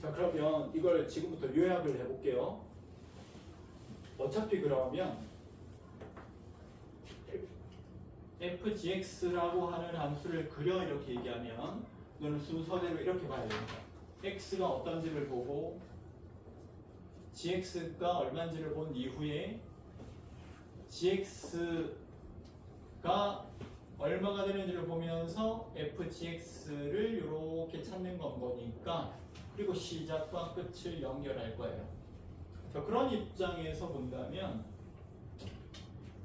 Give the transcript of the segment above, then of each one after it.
자, 그러면 이걸 지금부터 요약을 해볼게요. 어차피 그러면 fgx라고 하는 함수를 그려 이렇게 얘기하면 너는 순서대로 이렇게 봐야 됩니다. x가 어떤지를 보고 gx가 얼마인지를 본 이후에 gx가 얼마가 되는지를 보면서 fgx를 이렇게 찾는 건 거니까, 그리고 시작과 끝을 연결할 거예요. 자, 그런 입장에서 본다면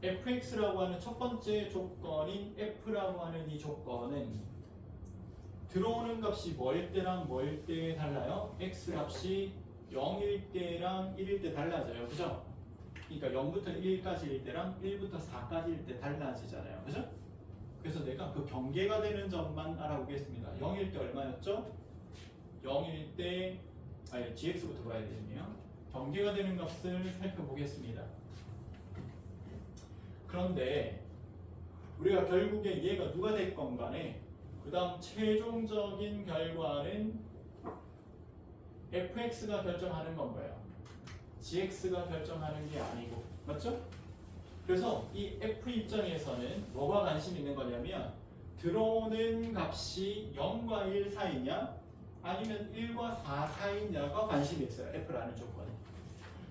fx라고 하는 첫 번째 조건인 f라고 하는 이 조건은 들어오는 값이 뭐일 때랑 뭐일 때 달라요? x 값이 0일 때랑 1일 때 달라져요. 그죠? 그러니까 0부터 1까지일 때랑 1부터 4까지일 때 달라지잖아요. 그죠? 그래서 내가 그 경계가 되는 점만 알아보겠습니다. 0일 때 얼마였죠? 0일 때, gx부터 봐야 되겠네요. 경계가 되는 값을 살펴보겠습니다. 그런데 우리가 결국에 얘가 누가 됐건 간에 그 다음 최종적인 결과는 fx가 결정하는 건 거예요. gx가 결정하는 게 아니고, 맞죠? 그래서 이 f 입장에서는 뭐가 관심 있는 거냐면 들어오는 값이 0과 1 사이냐 아니면 1과 4 사이냐가 관심이 있어요. f라는 조건이.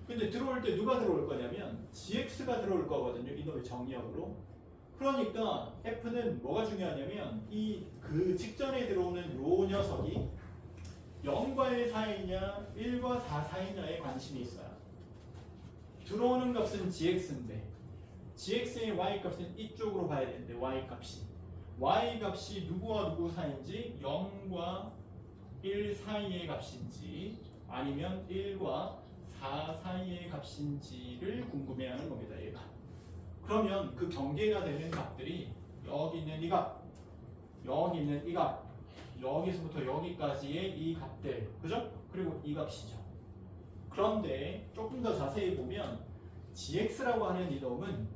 근데 들어올 때 누가 들어올 거냐면 gx가 들어올 거거든요. 이놈의 정리역으로. 그러니까 f는 뭐가 중요하냐면 그 직전에 들어오는 요 녀석이 0과 1 사이냐 1과 4 사이냐에 관심이 있어요. 들어오는 값은 gx인데 gx의 y값은 이쪽으로 봐야 되는데 y값이 누구와 누구 사이인지 0과 1 사이의 값인지 아니면 1과 4 사이의 값인지를 궁금해하는 겁니다. 얘가. 그러면 그 경계가 되는 값들이 여기 있는 이 값, 여기 있는 이 값, 여기서부터 여기까지의 이 값들, 그죠? 그리고 이 값이죠. 그런데 조금 더 자세히 보면 gx라고 하는 이놈은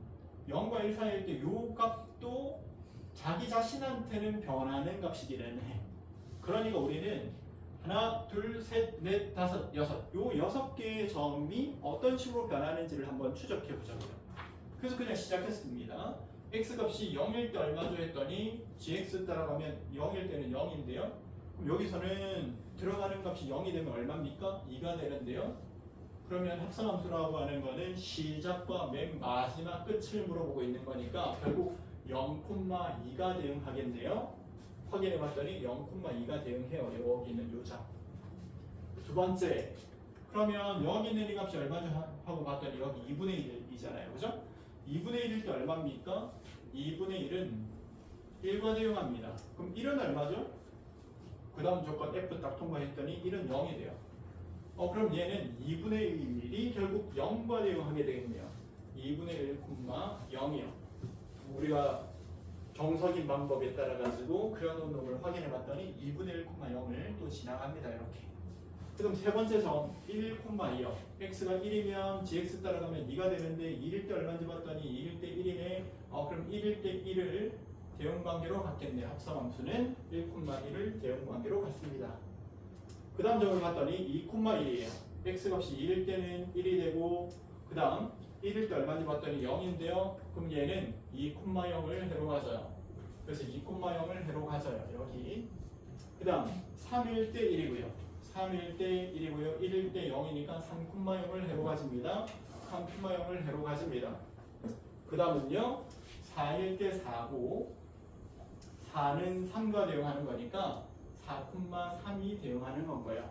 0과 1 사이일 때 요 값도 자기 자신한테는 변하는 값이기는 해. 그러니까 우리는 하나, 둘, 셋, 넷, 다섯, 여섯 요 6개의 점이 어떤 식으로 변하는지를 한번 추적해 보자고요. 그래서 그냥 시작했습니다. x 값이 0일 때 얼마죠 했더니 gx 따라가면 0일 때는 0인데요. 그럼 여기서는 들어가는 값이 0이 되면 얼마입니까? 2가 되는데요. 그러면 합성함수라고 하는 거는 시작과 맨 마지막 끝을 물어보고 있는 거니까 결국 0,2가 대응하겠네요. 확인해 봤더니 0,2가 대응해요. 여기 있는 요 값. 두 번째, 그러면 여기 있는 이 값이 얼마죠 하고 봤더니 여기 2분의 1이잖아요. 그죠? 2분의 1일 때 얼마입니까? 2분의 1은 1과 대응합니다. 그럼 1은 얼마죠? 그 다음 조건 F 딱 통과했더니 1은 0이 돼요. 그럼 얘는 2분의 1이 결국 0과 대응하게 되겠네요. 2분의 1, 0이요. 우리가 정석인 방법에 따라 가지고 그려놓은 놈을 확인해 봤더니 2분의 1, 0을 또 지나갑니다. 이렇게. 그럼 세 번째 점 1, 2요. x가 1이면 gx 따라가면 2가 되는데 1일 때 얼마인지 봤더니 2일 때 1이네. 그럼 1일 때 1을 대응관계로 갖겠네요. 합성함수는 1,1을 대응관계로 갖습니다. 그 다음 점을 봤더니 2,1이에요. x 값이 1일 때는 1이 되고 그 다음 1일 때 얼마인지 봤더니 0인데요. 그럼 얘는 2,0을 해로 가져요. 그래서 2,0을 해로 가져요. 여기. 그 다음 3일 때 1이고요. 3일 때 1이고요. 1일 때 0이니까 3,0을 해로 가집니다. 3,0을 해로 가집니다. 그 다음은요. 4일 때 4고 4는 3과 대응하는 거니까 4,3이 대응하는 건 거예요.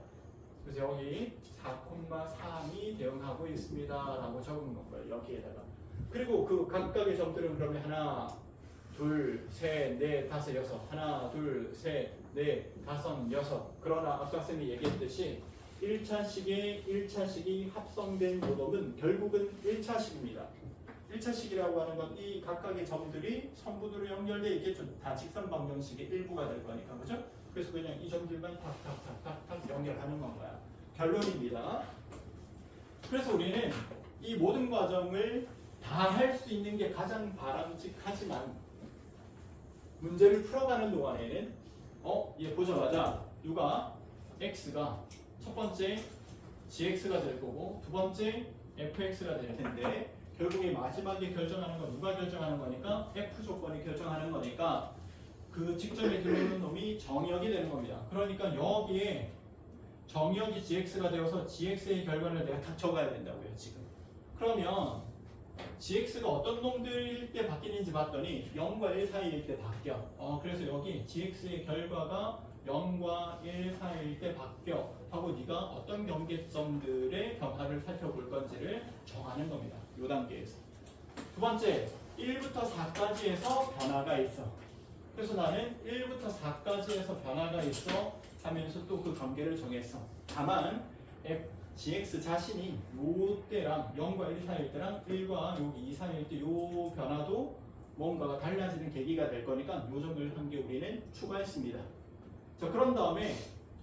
그래서 여기 4,3이 대응하고 있습니다 라고 적은 건 거예요. 여기에다가. 그리고 그 각각의 점들은 그러면 하나, 둘, 셋, 넷, 다섯, 여섯. 하나, 둘, 셋, 넷, 다섯, 여섯. 그러나 아까 쌤이 얘기했듯이 1차식이 합성된 요놈은 결국은 1차식입니다. 1차식이라고 하는 건 이 각각의 점들이 선분으로 연결되어 있겠죠. 다 직선 방정식의 일부가 될 거니까. 그죠? 그래서 그냥 이 점들만 탁탁탁탁탁 연결하는 건가요. 결론입니다. 그래서 우리는 이 모든 과정을 다 할 수 있는 게 가장 바람직하지만 문제를 풀어가는 동안에는 얘 보자마자 누가 x가 첫 번째 gx가 될 거고 두 번째 fx가 될 텐데 결국에 마지막에 결정하는 건 누가 결정하는 거니까 f 조건이 결정하는 거니까 그 직전에 들어오는 놈이 정역이 되는 겁니다. 그러니까 여기에 정역이 gx가 되어서 gx의 결과를 내가 다 적어야 된다고요 지금. 그러면 gx가 어떤 놈들일 때 바뀌는지 봤더니 0과 1 사이일 때 바뀌어. 그래서 여기 gx의 결과가 0과 1 사이일 때 바뀌어 하고 네가 어떤 경계점들의 변화를 살펴볼 건지를 정하는 겁니다. 이 단계에서. 두 번째 1부터 4까지에서 변화가 있어. 그래서 나는 1부터 4까지에서 변화가 있어 하면서 또 그 관계를 정했어. 다만 gx 자신이 요때랑 0과 1 사이일 때랑 1과 여기 2 사이일 때 요 변화도 뭔가가 달라지는 계기가 될 거니까 요 점을 한 개 우리는 추가했습니다. 자, 그런 다음에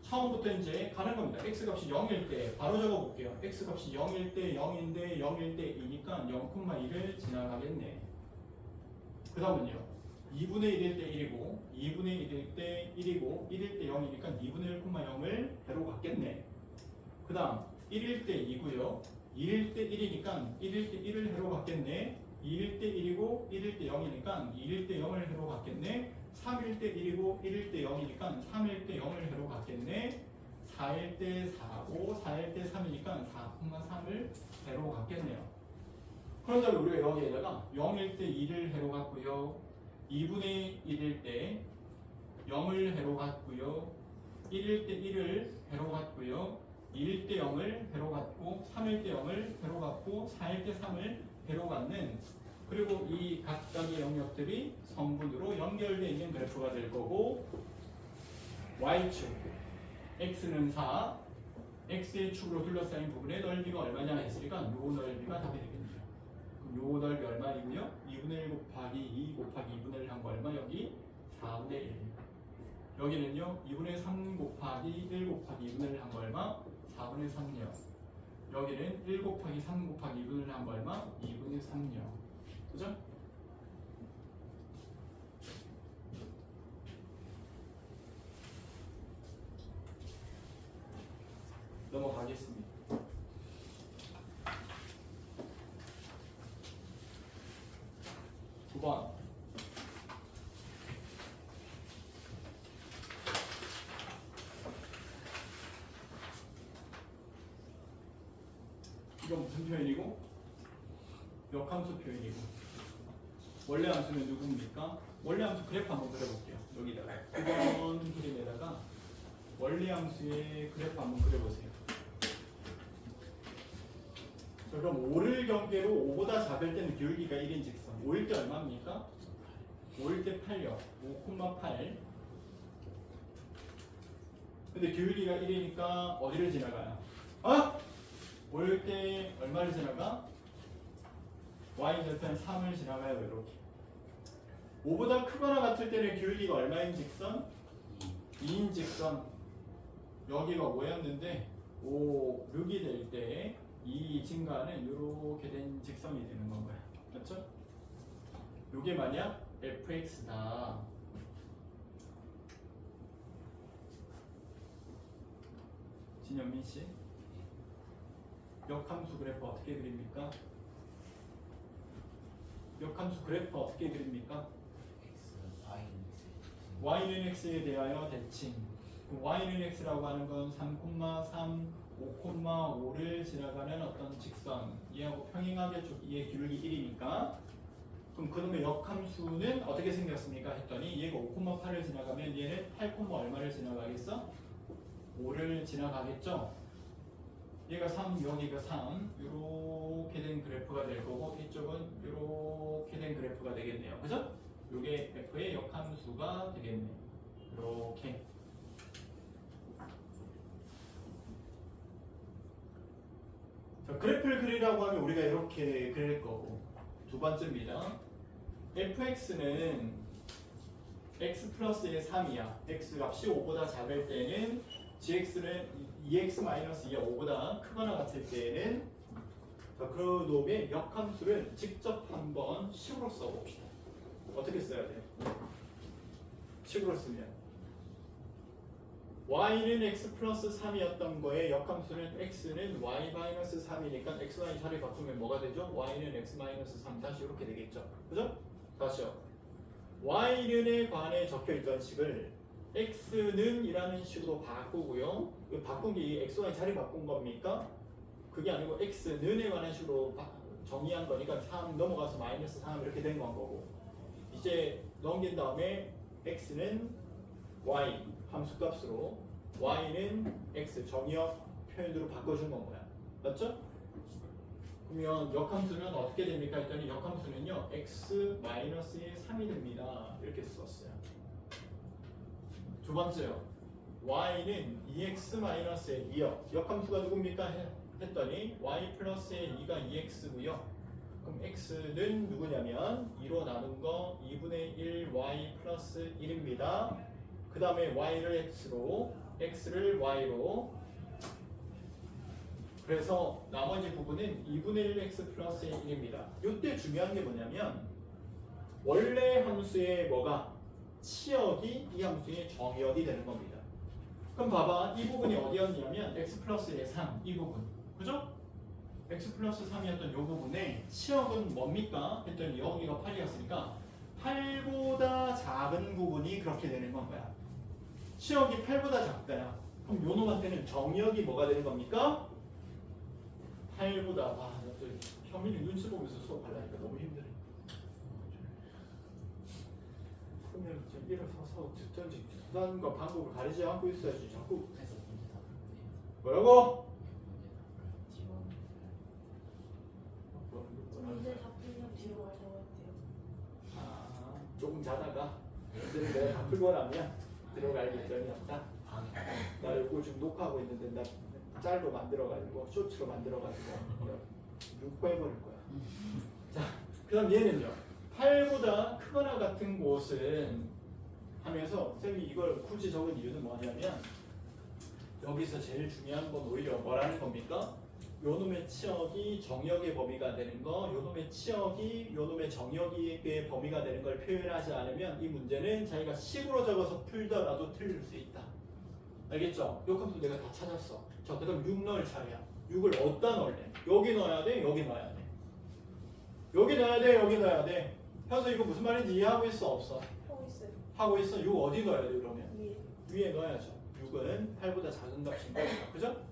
처음부터 이제 가는 겁니다. x 값이 0일 때 바로 적어 볼게요. x 값이 0일 때 0인데 0일 때 2니까 0,2를 지나가겠네. 그 다음은요 2분의 1일 때 1이고 2분의 1일 때 1이고 1일 때 0이니까 2분의 1,0을 배로 갔겠네. 그 다음 1일 때 2고요 2일 때 1이니까 1일 때 1을 해로 갔겠네. 2일 때 1이고 1일 때 0이니까 2일 때 0을 해로 갔겠네. 3일 때 1이고 1일 때 0이니까 3일 때 0을 해로 갔겠네. 4일 때 4고 4일 때 3이니까 4,3을 해로 갔겠네요. 그런다면 우리가 여기에다가 0일 때 2를 해로 갔고요 2분의 1일 때 0을 해로 갔고요 1일 때 1을 해로 갔고요 2일 때 0을 해로 갔고 3일 때 0을 해로 갔고 4일 때 3을 해로 갔는 그리고 이 각각의 영역들이 성분으로 연결되어 있는 그래프가 될 거고 y축 x는 4 x의 축으로 둘러싸인 부분의 넓이가 얼마냐 했으니까 요 넓이가 답이 되겠네요. 그럼 요 넓이 얼마이고요? 2분의 1 곱하기 2 곱하기 2분의 1 한 거 얼마? 여기 4분의 1 여기는요 2분의 3 곱하기 1 곱하기 2분의 1 한 거 얼마? 4분의 3요. 여기는 1 곱하기 3 곱하기 2분의 1 한 거 얼마? 2분의 3요. 그죠? 넘어가겠습니다. 두 번. 이건 무슨 표현이고? 역함수 표현이고. 원래 함수는 누굽니까? 원래 함수 그래프 한번 그려볼게요. 여기다가 9번 그림에다가 원래 함수의 그래프 한번 그려보세요. 자, 그럼 5를 경계로 5보다 작을 때는 기울기가 1인 직선. 5일 때 얼마입니까? 5일 때 8요. 5,8. 근데 기울기가 1이니까 어디를 지나가요? 5일 때 얼마를 지나가? y절편 3을 지나가요. 이렇게. 5보다 크거나 같을 때는 기울기가 얼마인 직선? 2인 직선. 여기가 5였는데 5, 6이 될 때 이 증가는 이렇게 된 직선이 되는 건가요? 맞죠? 이게 만약 fx다. 진현민 씨, 역함수 그래프 어떻게 그립니까? 역함수 그래프 어떻게 그립니까? y는 x에 대하여 대칭. y는 x라고 하는 건 3,3, 5,5를 지나가는 어떤 직선. 얘하고 평행하게 얘 기울기 1이니까. 그럼 그놈의 역함수는 어떻게 생겼습니까? 했더니 얘가 5,8을 지나가면 얘는 8, 얼마를 지나가겠어? 5를 지나가겠죠? 얘가 3, 여기가 3. 이렇게 된 그래프가 될 거고 이쪽은 이렇게 된 그래프가 되겠네요. 그죠? 요게 f의 역함수가 되겠네요. 이렇게. 자, 그래프를 그리라고 하면 우리가 이렇게 그릴 거고 두 번째입니다. fx는 x 플러스의 3이야. x 값이 5보다 작을 때는 gx는 2x-2가 5보다 크거나 같을 때는 자, 그 놈의 역함수를 직접 한번 식으로 써봅시다. 어떻게 써야 돼요? 식으로 쓰면 y는 x 플러스 3이었던 거에 역함수는 x는 y 마이너스 3이니까 x, y 자리 바꾸면 뭐가 되죠? y는 x 마이너스 3 다시 이렇게 되겠죠. 그죠? 다시요. y는에 관해 적혀있던 식을 x는 이라는 식으로 바꾸고요. 그 바꾼 게 x, y 자리 바꾼 겁니까? 그게 아니고 x는에 관한 식으로 정의한 거니까 3 넘어가서 마이너스 3 이렇게 된 건 거고, 이제 넘긴 다음에 x는 y 함수값으로 y는 x 정의역 표현으로 바꿔준 건 거야. 맞죠? 그러면 역함수는 어떻게 됩니까? 했더니 역함수는요 x 마이너스의 3이 됩니다. 이렇게 썼어요. 두 번째요. y는 2x 마이너스의 2요. 역함수가 누굽니까? 했더니 y 플러스의 2가 2x고요. 그럼 x는 누구냐면 2로 나눈 거 2분의 1 y 플러스 1입니다. 그 다음에 y를 x로, x를 y로. 그래서 나머지 부분은 2분의 1x 플러스 1입니다. 이때 중요한 게 뭐냐면 원래 함수의 뭐가 치역이 이 함수의 정역이 되는 겁니다. 그럼 봐봐, 이 부분이 어디였냐면 x 플러스의 3, 이 부분, 그죠? x 플러스 3이었던 이 부분에 치역은 뭡니까? 했더니 여기가 8이었으니까 8보다 작은 부분이 그렇게 되는 건 거야. 치역이 8보다 작다야. 그럼 요 놈한테는 정역이 뭐가 되는 겁니까? 8보다. 또 현민이 눈치 보면서 수업하려니까 너무 힘드네. 그러면 좀 일어서서 듣던지 수단과 방법을 가리지 않고 있어야지. 자꾸 뭐라고? 문제 다 풀면 뒤로 가려고 했대요. 아, 조금 자다가 애들이 내가 다 풀고 나면 들어갈 예정이 없다. 나 이거 지금 녹화하고 있는데 나 짤로 만들어가지고 쇼츠로 만들어가지고 6호 해버릴 거야. 자, 그다음 얘는요. 8보다 크거나 같은 곳은 하면서 쌤이 이걸 굳이 적은 이유는 뭐냐면 여기서 제일 중요한 건 오히려 뭐라는 겁니까? 요놈의 치역이 정역의 범위가 되는 거, 요놈의 치역이 요놈의 정역의 범위가 되는 걸 표현하지 않으면 이 문제는 자기가 식으로 적어서 풀더라도 틀릴 수 있다. 알겠죠? 요함수 내가 다 찾았어. 자, 그 다음 6 넣을 차례야. 6을 어디다 넣을래? 여기 넣어야 돼? 여기 넣어야 돼? 여기 넣어야 돼? 여기 넣어야 돼? 현수 이거 무슨 말인지 이해하고 있어? 없어? 하고 있어요. 하고 있어? 6 어디 넣어야 돼 그러면? 위에. 위에 넣어야죠. 6은 8보다 작은 값인 거니까. 그죠?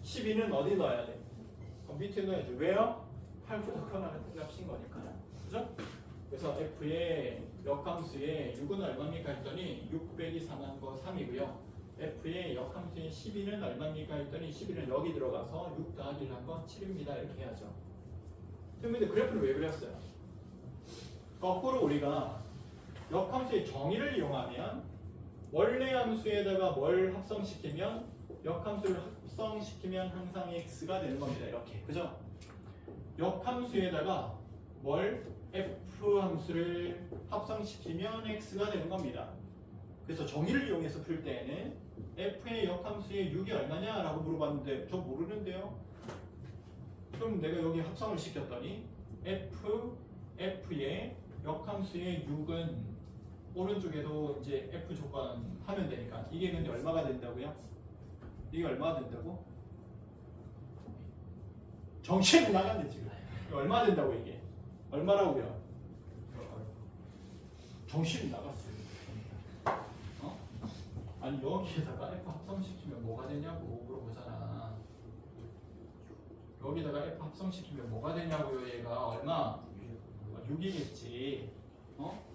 12는 어디 넣어야 돼? 그럼 밑에 넣어야죠. 왜요? 8보다 크거나 같은 값인 거니까. 그죠? 그래서 f의 역함수의 6은 얼마입니까 했더니 6 빼기 3한 거 3이고요. f의 역함수의 12는 얼마입니까 했더니 12는 여기 들어가서 6 더하기 1한 건 7입니다. 이렇게 해야죠. 근데 그래프를 왜 그렸어요? 거꾸로 우리가 역함수의 정의를 이용하면 원래 함수에다가 뭘 합성시키면 역함수를 합성시키면 항상 x가 되는 겁니다. 이렇게. 그죠? 역함수에다가 뭘 f 함수를 합성시키면 x가 되는 겁니다. 그래서 정의를 이용해서 풀 때에는 f의 역함수의 6이 얼마냐라고 물어봤는데 저 모르는데요. 그럼 내가 여기 합성을 시켰더니 f의 역함수의 6은 오른쪽에도 이제 f 조건 하면 되니까 이게 근데 얼마가 된다고요? 이게 얼마가 된다고? 정신이 나갔네 지금. 이게 얼마 된다고 이게? 얼마라고요? 정신이 나갔어요. 어? 아니 여기에다가 f 합성시키면 뭐가 되냐고 물어보잖아. 여기다가 f 합성시키면 뭐가 되냐고요. 얘가 얼마? 6이겠지. 어?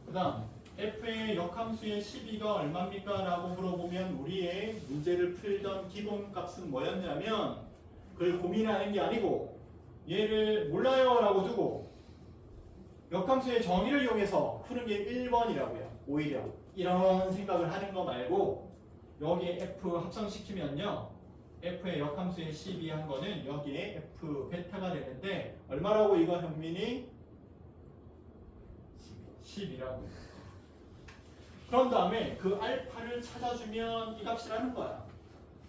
그 다음 f의 역함수의 12가 얼마입니까? 라고 물어보면 우리의 문제를 풀던 기본값은 뭐였냐면 그걸 고민하는 게 아니고 얘를 몰라요 라고 두고 역함수의 정의를 이용해서 푸는 게 1번이라고요. 오히려 이런 생각을 하는 거 말고 여기에 f 합성시키면요 f의 역함수의 12 한 거는 여기에 f 베타가 되는데 얼마라고 이거 현민이? 10이라고. 그런 다음에 그 알파를 찾아주면 이 값이라는 거야.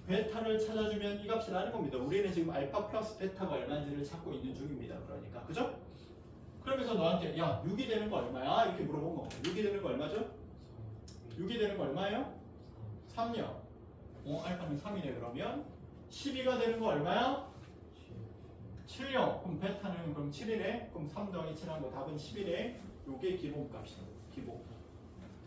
베타를 찾아주면 이 값이라는 겁니다. 우리는 지금 알파 플러스 베타가 얼마인지를 찾고 있는 중입니다. 그러니까 그죠? 그러면서 너한테 야 6이 되는 거 얼마야? 이렇게 물어본 거. 6이 되는 거 얼마죠? 6이 되는 거 얼마예요? 3요. 알파는 3이네. 그러면 12가 되는 거 얼마야? 7요. 그럼 베타는 그럼 7이네. 그럼 3 더하기 7하는 거 답은 11이네. 요게 기본값이야. 기본.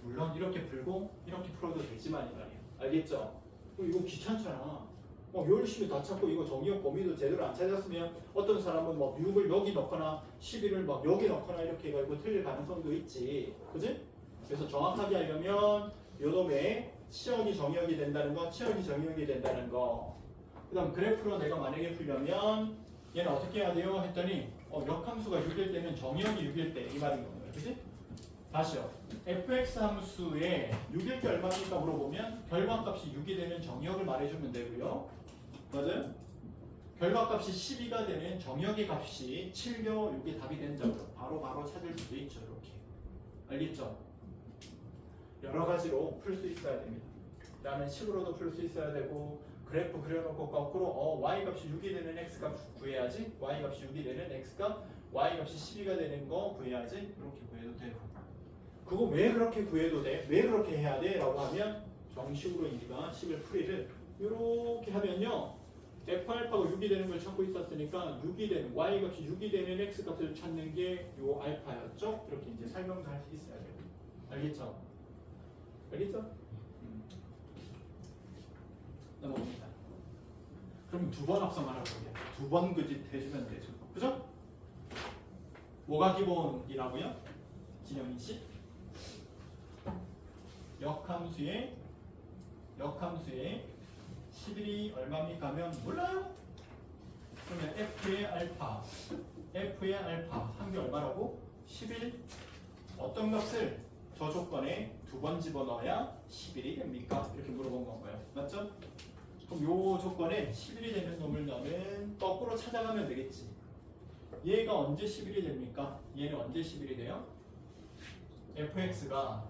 물론 이렇게 풀고 이렇게 풀어도 되지만 이 말이야. 알겠죠? 이거 귀찮잖아. 열심히 다 찾고 이거 정의역 범위도 제대로 안 찾았으면 어떤 사람은 막 6을 여기 넣거나 11을 막 여기 넣거나 이렇게 해가지고 틀릴 가능성도 있지. 그지? 그래서 정확하게 하려면 요놈의 치역이 정의역이 된다는 거, 치역이 정의역이 된다는 거. 그 다음 그래프로 내가 만약에 풀려면 얘는 어떻게 해야 돼요? 했더니 역함수가 6일 때는 정의역이 6일 때 이 말인 거예요. 그지? 다시요. fx 함수에 6일 때 얼마입니까 물어보면 결과값이 6이 되는 정의역을 말해주면 되고요. 맞아요? 결과값이 12가 되는 정의역의 값이 7요. 이게 답이 된다고요. 바로 찾을 수도 있죠. 이렇게. 알겠죠? 여러 가지로 풀 수 있어야 됩니다. 라는 식으로도 풀 수 있어야 되고 그래프 그려놓고 거꾸로 y값이 6이 되는 x값 구해야지. y값이 6이 되는 x값, y값이 12가 되는 거 구해야지. 이렇게 구해도 되고. 그거 왜 그렇게 구해도 돼? 왜 그렇게 해야 돼? 라고 하면 정식으로 우리가 식을 풀이를 이렇게 하면요. F알파가 6이 되는 걸 찾고 있었으니까 6이 되는 y값이 6이 되는 x값을 찾는 게 요 알파였죠? 이렇게 이제 설명도 할 수 있어야 돼요. 알겠죠? 알겠죠? 넘어갑니다. 그럼 두 번 합성하라고 해요. 두 번 그 짓 해주면 되죠. 그죠? 뭐가 기본이라고요? 진영인 씨? 역함수의 11이 얼마입니까 하면 몰라요? 그러면 F의 알파 한 게 얼마라고? 11. 어떤 값을 저 조건에 두 번 집어넣어야 11이 됩니까? 이렇게 물어본 건가요? 맞죠? 그럼 요 조건에 11이 되는 놈을 너는 거꾸로 찾아가면 되겠지. 얘가 언제 11이 됩니까? 얘는 언제 11이 돼요? fx가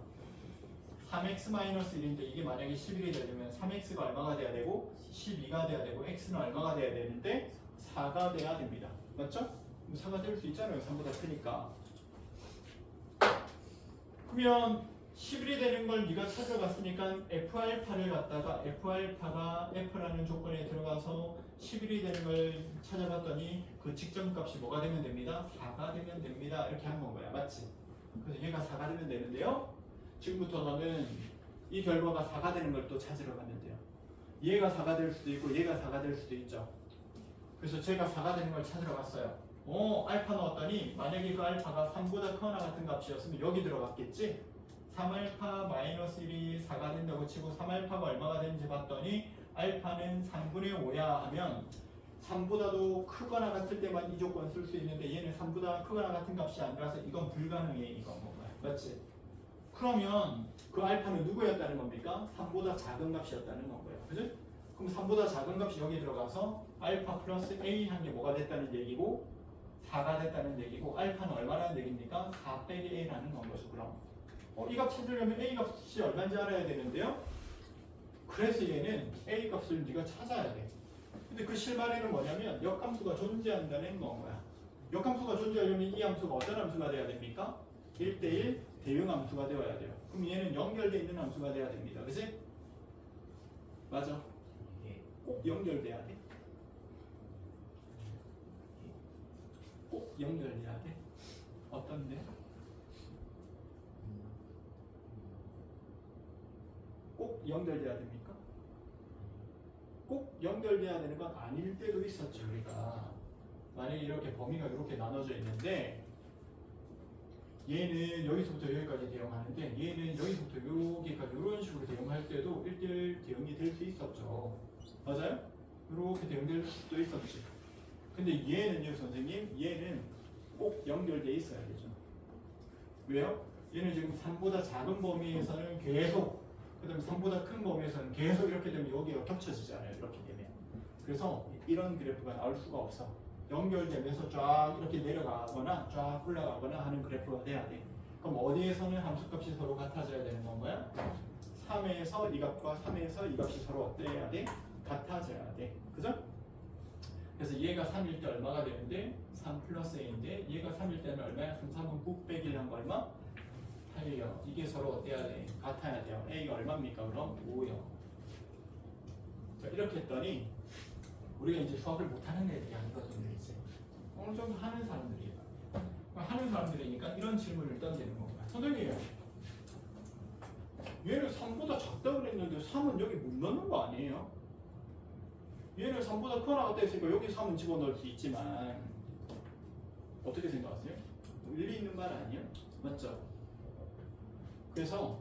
3x-1인데 이게 만약에 11이 되려면 3x가 얼마가 돼야 되고 12가 돼야 되고 x는 얼마가 돼야 되는데 4가 돼야 됩니다. 맞죠? 4가 될 수 있잖아요. 3보다 크니까. 그러면 11이 되는 걸 네가 찾아갔으니까 F알파를 갖다가 F알파가 F라는 조건에 들어가서 11이 되는 걸 찾아봤더니 그 직전값이 뭐가 되면 됩니다? 4가 되면 됩니다. 이렇게 한 건 거야. 맞지? 그래서 얘가 4가 되면 되는데요. 지금부터 너는 이 결과가 4가 되는 걸 또 찾으러 갔는데요. 얘가 4가 될 수도 있고 얘가 4가 될 수도 있죠. 그래서 제가 4가 되는 걸 찾으러 갔어요. 알파 넣었더니 만약에 그 알파가 3보다 크거나 같은 값이었으면 여기 들어갔겠지? 3알파 마이너스 1이 4가 된다고 치고 3알파가 얼마가 되는지 봤더니 알파는 3분의 5야 하면 3보다도 크거나 같을 때만 이 조건 쓸 수 있는데 얘는 3보다 크거나 같은 값이 아니라서 이건 불가능해. 이건 뭔가요? 맞지? 그러면 그 알파는 누구였다는 겁니까? 3보다 작은 값이었다는 건가요? 그죠? 그럼 3보다 작은 값이 여기 들어가서 알파 플러스 A 한 게 뭐가 됐다는 얘기고 4가 됐다는 얘기고 알파는 얼마라는 얘기입니까? 4 빼기 A라는 건 거죠. 그럼 이 값 찾으려면 A 값이 얼마인지 알아야 되는데요. 그래서 얘는 A 값을 네가 찾아야 돼. 근데 그 실마리는 뭐냐면 역함수가 존재한다는 건가요? 역함수가 존재하려면 이 함수가 어떤 함수가 돼야 됩니까? 1대1 대응 함수가 되어야 돼요. 그럼 얘는 연결되어 있는 함수가 돼야 됩니다. 그치? 맞아. 꼭 연결돼야 돼. 꼭 연결돼야 돼. 어떤데? 꼭 연결돼야 됩니까? 꼭 연결돼야 되는 건 아닐 때도 있었지. 우리가 만약에 이렇게 범위가 이렇게 나눠져 있는데 얘는 여기서부터 여기까지 대응하는데 얘는 여기서부터 여기까지 이런 식으로 대응할 때도 1대1 대응이 될 수 있었죠. 맞아요? 이렇게 대응될 수도 있었지. 근데 얘는요 선생님, 얘는 꼭 연결돼 있어야 되죠. 왜요? 얘는 지금 3보다 작은 범위에서는 계속, 그 다음에 3보다 큰 범위에서는 계속 이렇게 되면 여기가 겹쳐지잖아요. 이렇게 되면. 그래서 이런 그래프가 나올 수가 없어. 연결되면서 쫙 이렇게 내려가거나 쫙 올라가거나 하는 그래프가 돼야 돼. 그럼 어디에서는 함수값이 서로 같아져야 되는 건가요? 3에서 이 값과 3에서 이 값이 서로 어때야 돼? 같아져야 돼. 그죠? 그래서 얘가 3일 때 얼마가 되는데 3 플러스 A인데 얘가 3일 때는 얼마야? 3, 3은 9 빼기 한 거 얼마? 8이요. 이게 서로 어때야 돼? 같아야 돼요. A가 얼마입니까? 그럼 5요. 자, 이렇게 했더니 우리가 이제 수학을 못하는 애들이 아니거든요. 이제 어느 정도 하는 사람들이에요. 하는 사람들이니까 이런 질문을 던지는 건가요? 선생님, 얘는 3보다 작다고 그랬는데 3은 여기 못 넣는 거 아니에요? 얘는 3보다 크거나 같다 했으니까 여기 3은 집어넣을 수 있지만 어떻게 생각하세요? 일리 있는 말 아니에요? 맞죠? 그래서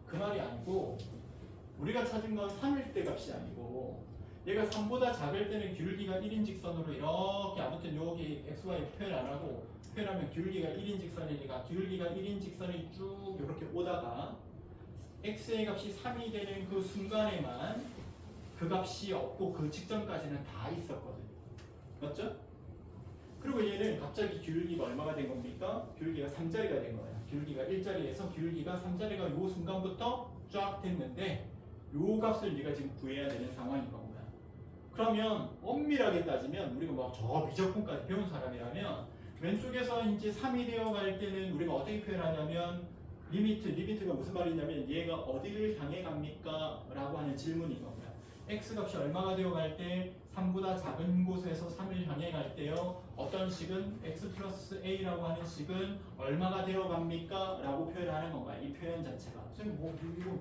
그 말이 아니고 우리가 찾은 건 3일 때 값이 아니고 얘가 3보다 작을 때는 귤기가 1인 직선으로 이렇게 아무튼 여기 xy 표현 안 하고 표현하면 귤기가 1인 직선이니까 귤기가 1인 직선이 쭉 이렇게 오다가 x의 값이 3이 되는 그 순간에만 그 값이 없고 그 직전까지는 다 있었거든요. 맞죠? 그리고 얘는 갑자기 귤기가 얼마가 된 겁니까? 귤기가 3자리가 된 거예요. 귤기가 1자리에서 귤기가 3자리가 요 순간부터 쫙 됐는데 요 값을 네가 지금 구해야 되는 상황인 거야. 그러면 엄밀하게 따지면 우리가 막 저 미적분까지 배운 사람이라면 왼쪽에서 이제 3이 되어 갈 때는 우리가 어떻게 표현하냐면 리미트가 무슨 말이냐면 얘가 어디를 향해 갑니까? 라고 하는 질문인 거고요. x값이 얼마가 되어 갈 때 3보다 작은 곳에서 3을 향해 갈 때요. 어떤 식은 x 플러스 a라고 하는 식은 얼마가 되어 갑니까? 라고 표현하는 건가요? 이 표현 자체가. 선생님 이거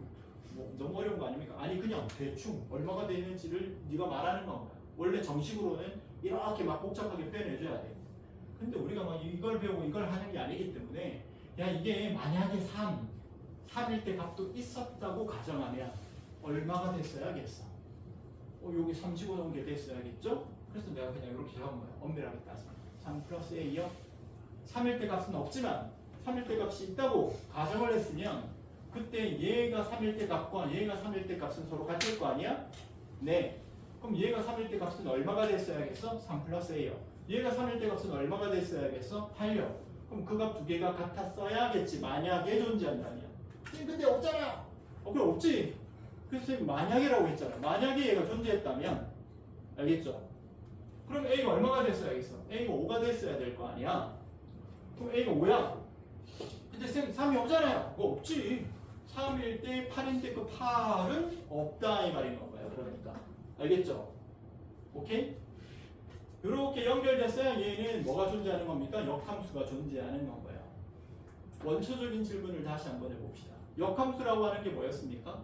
너무 어려운 거 아닙니까? 아니 그냥 대충 얼마가 되는지를 네가 말하는 건가요? 원래 정식으로는 이렇게 막 복잡하게 표현해줘야 돼요. 근데 우리가 막 이걸 배우고 이걸 하는 게 아니기 때문에 야 이게 만약에 3일 때 값도 있었다고 가정하면 얼마가 됐어야겠어? 여기 3 집어넣은 게 됐어야겠죠? 그래서 내가 그냥 이렇게 적은 거야. 엄밀하게 따지면 3 플러스 A요? 3일 때 값은 없지만 3일 때 값이 있다고 가정을 했으면 그때 얘가 3일 때 값과 얘가 3일 때 값은 서로 같을 거 아니야? 네. 그럼 얘가 3일 때 값은 얼마가 됐어야겠어? 3 플러스 A요. 얘가 3일 때 값은 얼마가 됐어야겠어? 8요. 그럼 그 값 두 개가 같았어야겠지. 만약에 존재한다면. 근데 없잖아. 그럼 없지. 그래서 선생님 만약이라고 했잖아. 만약에 얘가 존재했다면 알겠죠? 그럼 A가 얼마가 됐어야겠어? A가 5가 됐어야 될 거 아니야. 그럼 A가 5야. 근데 선생님 3이 없잖아요. 그거 없지. 3일 때 8인데 그 8은 없다 이 말인 건가요? 그러니까 알겠죠? 오케이? 이렇게 연결됐어야 얘는 뭐가 존재하는 겁니까? 역함수가 존재하는 건가요? 원초적인 질문을 다시 한번 해봅시다. 역함수라고 하는 게 뭐였습니까?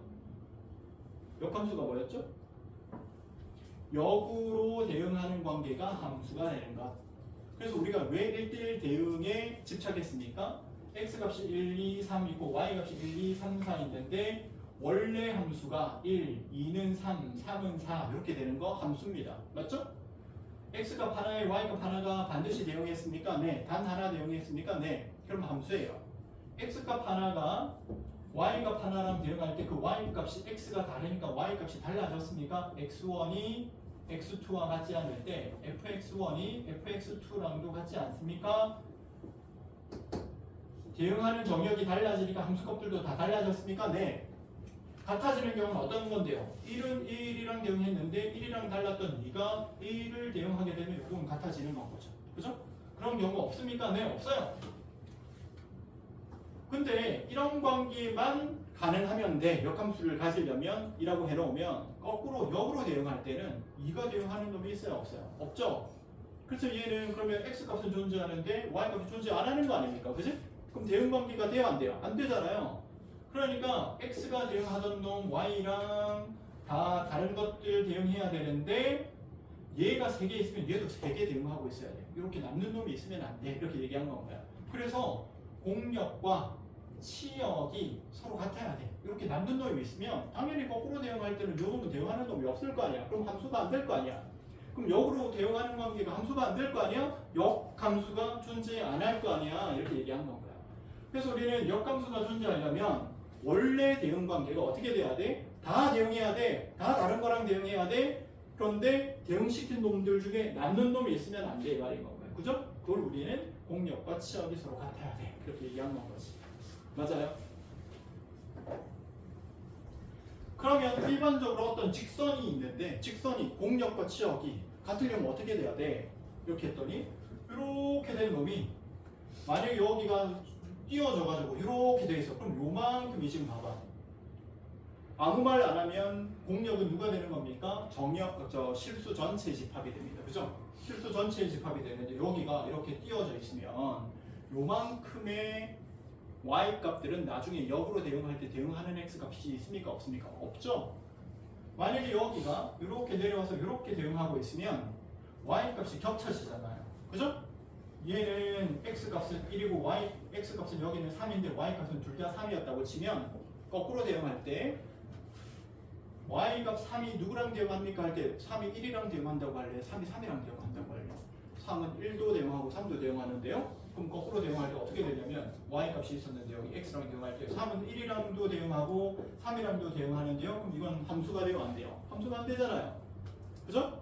역함수가 뭐였죠? 역으로 대응하는 관계가 함수가 되는 것. 그래서 우리가 왜 1대1 대응에 집착했습니까? x값이 1, 2, 3이고 y값이 1, 2, 3, 4 있는데 원래 함수가 1, 2는 3, 3은 4 이렇게 되는 거 함수입니다. 맞죠? x값 하나에 y값 하나가 반드시 대응했습니까? 네. 단 하나 대응했습니까? 네. 그럼 함수예요. x값 하나가 y값 하나랑 대응할 때 그 y값이 x가 다르니까 y값이 달라졌습니까? x1이 x2와 같지 않을 때 fx1이 fx2랑도 같지 않습니까? 대응하는 정역이 달라지니까 함수값들도 다 달라졌습니까? 네. 같아지는 경우는 어떤 건데요? 1은 1이랑 대응했는데 1이랑 달랐던 2가 1을 대응하게 되면 이건 같아지는 건 거죠. 그죠? 그런 경우 없습니까? 네, 없어요. 근데 이런 관계만 가능하면 돼. 역함수를 가지려면 이라고 해놓으면 거꾸로 역으로 대응할 때는 2가 대응하는 놈이 있어요? 없어요? 없죠? 그래서 얘는 그러면 x값은 존재하는데 y값이 존재 안 하는 거 아닙니까? 그지? 그럼 대응 관계가 돼요? 안 돼요? 안 되잖아요. 그러니까 x가 대응하던 놈 y랑 다 다른 것들 대응해야 되는데 얘가 3개 있으면 얘도 3개 대응하고 있어야 돼. 이렇게 남는 놈이 있으면 안 돼. 이렇게 얘기한 건가요? 그래서 공역과 치역이 서로 같아야 돼. 이렇게 남는 놈이 있으면 당연히 거꾸로 대응할 때는 요 놈은 대응하는 놈이 없을 거 아니야. 그럼 함수가 안 될 거 아니야. 그럼 역으로 대응하는 관계가 함수가 안 될 거 아니야? 역함수가 존재 안 할 거 아니야. 이렇게 얘기한 건가요? 그래서 우리는 역함수가 존재하려면 원래 대응 관계가 어떻게 돼야 돼? 다 대응해야 돼. 다 다른 거랑 대응해야 돼. 그런데 대응시킨 놈들 중에 남는 놈이 있으면 안 돼. 이 말인 건가요? 그죠? 그걸 우리는 공역과 치역이 서로 같아야 돼. 이렇게 얘기한 건 거지. 맞아요? 그러면 일반적으로 어떤 직선이 있는데 직선이 공역과 치역이 같으려면 어떻게 돼야 돼? 이렇게 했더니 이렇게 된 놈이 만약에 여기가 띄어져가지고 이렇게 돼 있어. 그럼 요만큼이 지금 봐봐. 아무 말 안 하면 공역은 누가 되는 겁니까? 실수 전체 집합이 됩니다. 그죠? 실수 전체 집합이 되는데 여기가 이렇게 띄어져 있으면 요만큼의 y 값들은 나중에 역으로 대응할 때 대응하는 x 값이 있습니까? 없습니까? 없죠? 만약에 여기가 이렇게 내려와서 이렇게 대응하고 있으면 y 값이 겹쳐지잖아요. 그죠? 얘는 x 값은 1이고 x 값은 여기는 3인데 y 값은 둘 다 3이었다고 치면 거꾸로 대응할 때 y 값 3이 누구랑 대응합니까? 할 때 3이 1이랑 대응한다고 할래요? 3이 3이랑 대응한다고 할래요? 3은 1도 대응하고 3도 대응하는데요. 그럼 거꾸로 대응할 때 어떻게 되냐면 y 값이 있었는데 여기 x랑 대응할 때 3은 1이랑도 대응하고 3이랑도 대응하는데요. 그럼 이건 함수가 돼요? 안 돼요? 함수가 안 되잖아요. 그죠?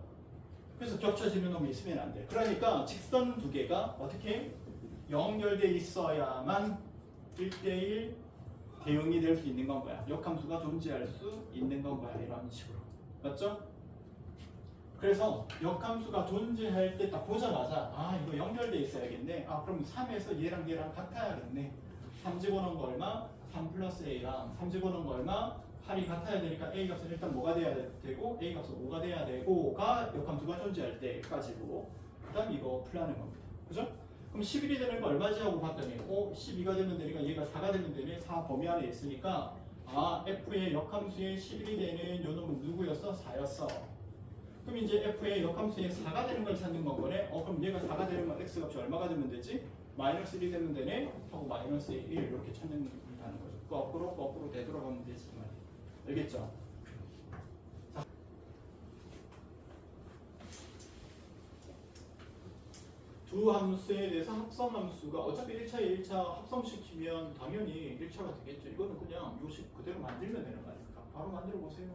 그래서 겹쳐지는 놈이 있으면 안 돼. 그러니까 직선 두 개가 어떻게 연결돼 있어야만 1대1 대응이 될 수 있는 건 거야. 역함수가 존재할 수 있는 건 거야. 이런 식으로. 맞죠? 그래서 역함수가 존재할 때 딱 보자마자 아 이거 연결돼 있어야겠네. 아 그럼 3에서 얘랑 얘랑 같아야겠네. 3 집어넣은 거 얼마? 3 플러스 A랑 3 집어넣은 거 얼마? 8이 같아야 되니까 A 값은 일단 뭐가 돼야 되고 A 값은 5가 돼야 되고가 역함수가 존재할 때까지고 그 다음 이거 풀라는 겁니다. 그죠? 그럼 11이 되는 거 얼마지 하고 봤더니 12가 되면 되니까 얘가 4가 되면 되네. 4 범위 안에 있으니까 아 F의 역함수의 11이 되는 요 놈은 누구였어? 4였어. 그럼 이제 F의 역함수의 4가 되는 걸 찾는 거네. 그럼 얘가 4가 되는 건 X 값이 얼마가 되면 되지? 마이너스 1이 되면 되네. 하고 마이너스 1 이렇게 찾는 거죠. 거꾸로 되돌아가면 되지 말이야. 알겠죠? 자. 두 함수에 대해서 합성함수가 어차피 1차에 1차 합성시키면 당연히 1차가 되겠죠. 이거는 그냥 요식 그대로 만들면 되는 거니까 바로 만들어 보세요.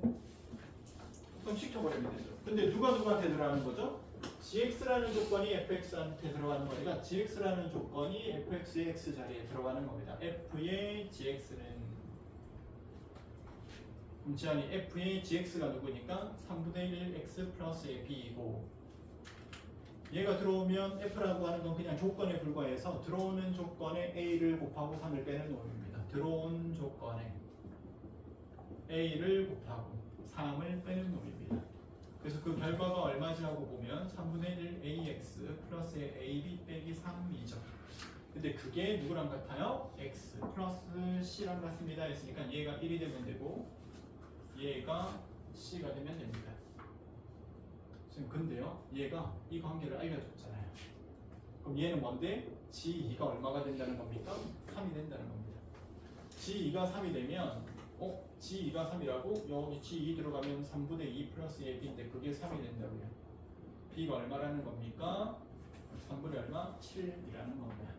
합성시켜버리면 되죠. 근데 누가 누구한테 들어가는 거죠? gx라는 조건이 fx한테 들어가는 거니까 gx라는 조건이 fx의 x 자리에 들어가는 겁니다. f의 gx는 아니 f의 gx가 누구니까 3분의 1 x 플러스 b이고 얘가 들어오면 f라고 하는 건 그냥 조건에 불과해서 들어오는 조건에 a를 곱하고 3을 빼는 놈입니다. 들어온 조건에 a를 곱하고 3을 빼는 놈입니다. 그래서 그 결과가 얼마지 하고 보면 3분의 1 ax 플러스 ab 빼기 3이죠. 근데 그게 누구랑 같아요? x 플러스 c랑 같습니다 했으니까 얘가 1이 되면 되고 얘가 c가 되면 됩니다. 지금 근데요 얘가 이 관계를 알려줬잖아요. 그럼 얘는 뭔데? g2가 얼마가 된다는 겁니까? 3이 된다는 겁니다. g2가 3이 되면 g2가 3이라고? 여기 g2 들어가면 3분의 2 플러스 ab인데 그게 3이 된다고요. b가 얼마라는 겁니까? 3분의 얼마? 7이라는 겁니다.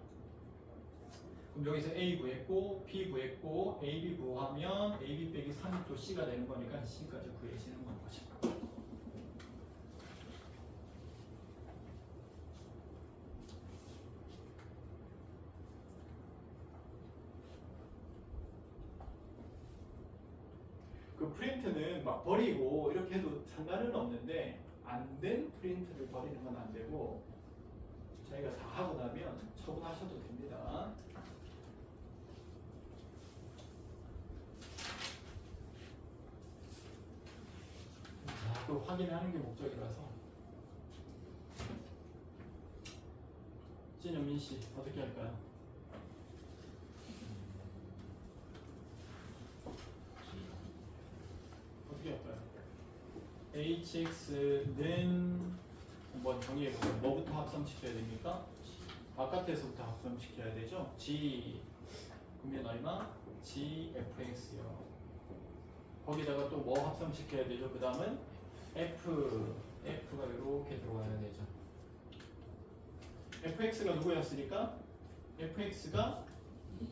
그럼 여기서 a 구했고 b 구했고 ab 구하면 ab 빼기 3이 또 c가 되는 거니까 c까지 구해지는 건 거죠. 그 프린트는 막 버리고 이렇게 해도 상관은 없는데 안 된 프린트를 버리는 건 안 되고 저희가 다 하고 나면 처분하셔도 됩니다. 또 확인하는 게 목적이라서. 진현민 씨 어떻게 할까요? 어떻게 할까요? hx는 한번 정리해보세요. 뭐부터 합성시켜야 됩니까? 바깥에서부터 합성시켜야 되죠? g 그러면 얼마? gfx요. 거기다가 또 뭐 합성시켜야 되죠? 그 다음은 f가 이렇게 들어가야 되죠. fx가 누구였으니까? fx가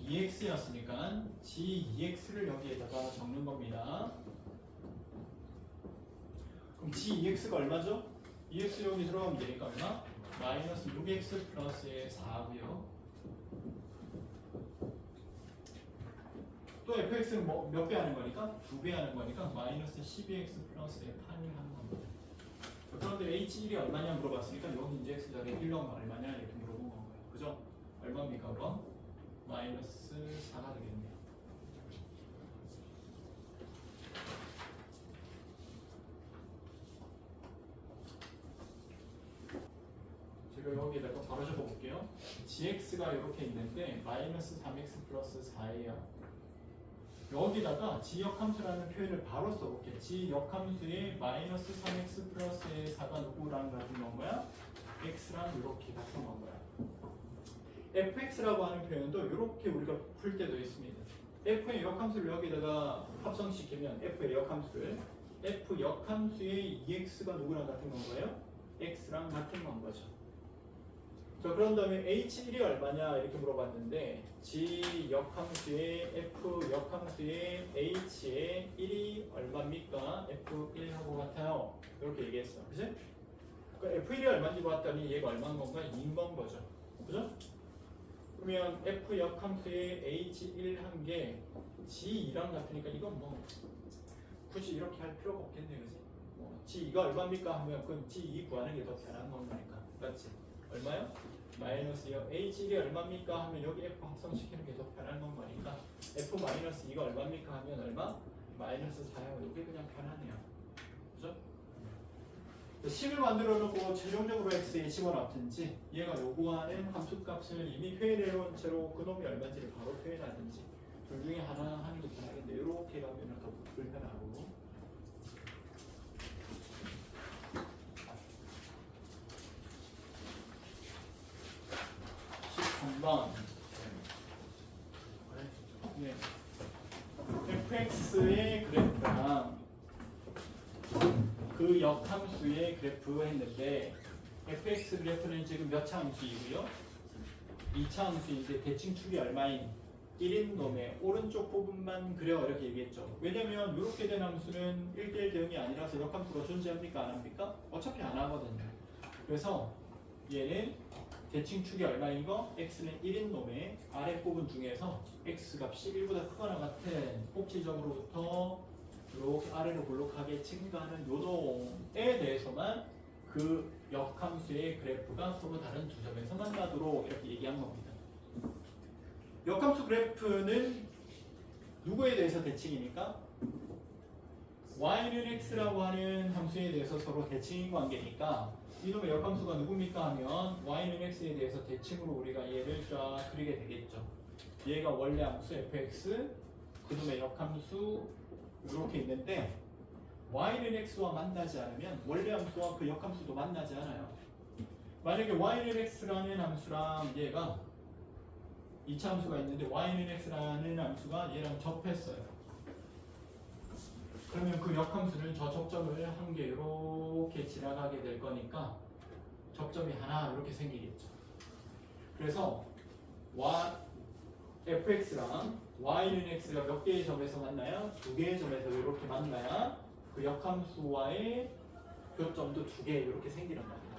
2x였으니까 g2x를 여기에다가 적는 겁니다. 그럼 g2x가 얼마죠? 2x 여기 들어가면 되니까 얼마? 마이너스 6x 플러스의 4고요. 또 fx는 몇 배 하는 거니까? 2배 하는 거니까 마이너스 12x 플러스의 8을 하는 겁니다. 그런데 h1이 얼마냐 물어봤으니까 여기 이제 x 자리에 1 넣으면 얼마냐 이렇게 물어본 건가요. 그죠? 얼마입니까 그럼? 마이너스 4가 되겠네요. 제가 여기다가 바로 적어볼게요. gx가 이렇게 있는데 마이너스 3x 플러스 4예요. 여기다가 g역함수라는 표현을 바로 써볼게요. g역함수의 마이너스 3x 플러스 4가 누구랑 같은 건가요? x랑 이렇게 같은 건가요? fx라고 하는 표현도 이렇게 우리가 풀 때도 있습니다. f의 역함수를 여기다가 합성시키면 f의 역함수를 f 역함수의 2x가 누구랑 같은 건가요? x랑 같은 건 거죠. 자, 그런 다음에 h1이 얼마냐 이렇게 물어봤는데 g 역함수의 f 역함수의 h의 1이 얼마입니까? f1하고 같아요. 이렇게 얘기했어. 그치? 그러니까 f1이 얼마인지 봤더니 얘가 얼마인 건가? 2인 건 거죠. 그죠? 그러면 f 역함수의 h1 한 게 g2랑 같으니까 이건 뭐 굳이 이렇게 할 필요가 없겠네. 그치? g2가 얼마입니까? 하면 그건 g2 구하는 게 더 편한 거니까. 맞지? 얼마요? 마이너스요. h1이 얼마입니까? 하면 여기 f 합성시키는 게 더 편한 건 거니까 f 마이너스 2가 얼마입니까? 하면 얼마? 마이너스 4요. 이게 그냥 편하네요. 그죠? 식을 만들어 놓고 최종적으로 x에 집어넣든지 얘가 요구하는 함수값을 이미 표현해 놓은 채로 그놈이 얼마인지를 바로 표현하든지 둘 중에 하나 하는 게 편하겠는데 이렇게 가면 더 불편하고. 13번 네. fx의 그래프랑 그 역함수의 그래프 했는데 fx 그래프는 지금 몇 차 함수이고요? 2차 함수인데 대칭 축이 얼마인? 1인 놈의 오른쪽 부분만 그려 이렇게 얘기했죠. 왜냐면 이렇게 된 함수는 1대1 대응이 아니라서 역함수가 존재합니까? 안 합니까? 어차피 안 하거든요. 그래서 얘는 대칭 축이 얼마인 거? x는 1인 놈의 아래 부분 중에서 x 값이 1보다 크거나 같은 꼭지점으로부터 이렇게 아래로 볼록하게 증가하는 요동에 대해서만 그 역함수의 그래프가 서로 다른 두 점에서 만나도록 이렇게 얘기한 겁니다. 역함수 그래프는 누구에 대해서 대칭이니까? y는 x라고 하는 함수에 대해서 서로 대칭인 관계니까 이놈의 역함수가 누굽니까 하면 y는 x에 대해서 대칭으로 우리가 얘를 쫙 그리게 되겠죠. 얘가 원래 함수 fx, 그놈의 역함수 이렇게 있는데 y는 x와 만나지 않으면 원래 함수와 그 역함수도 만나지 않아요. 만약에 y는 x라는 함수랑 얘가 2차 함수가 있는데 y는 x라는 함수가 얘랑 접했어요. 그러면 그 역함수는 저 접점을 한 개 이렇게 지나가게 될 거니까 접점이 하나 이렇게 생기겠죠. 그래서 fx랑 y는 x가 몇 개의 점에서 만나요? 두 개의 점에서 이렇게 만나야 그 역함수와의 교점도 두 개 이렇게 생기는 겁니다.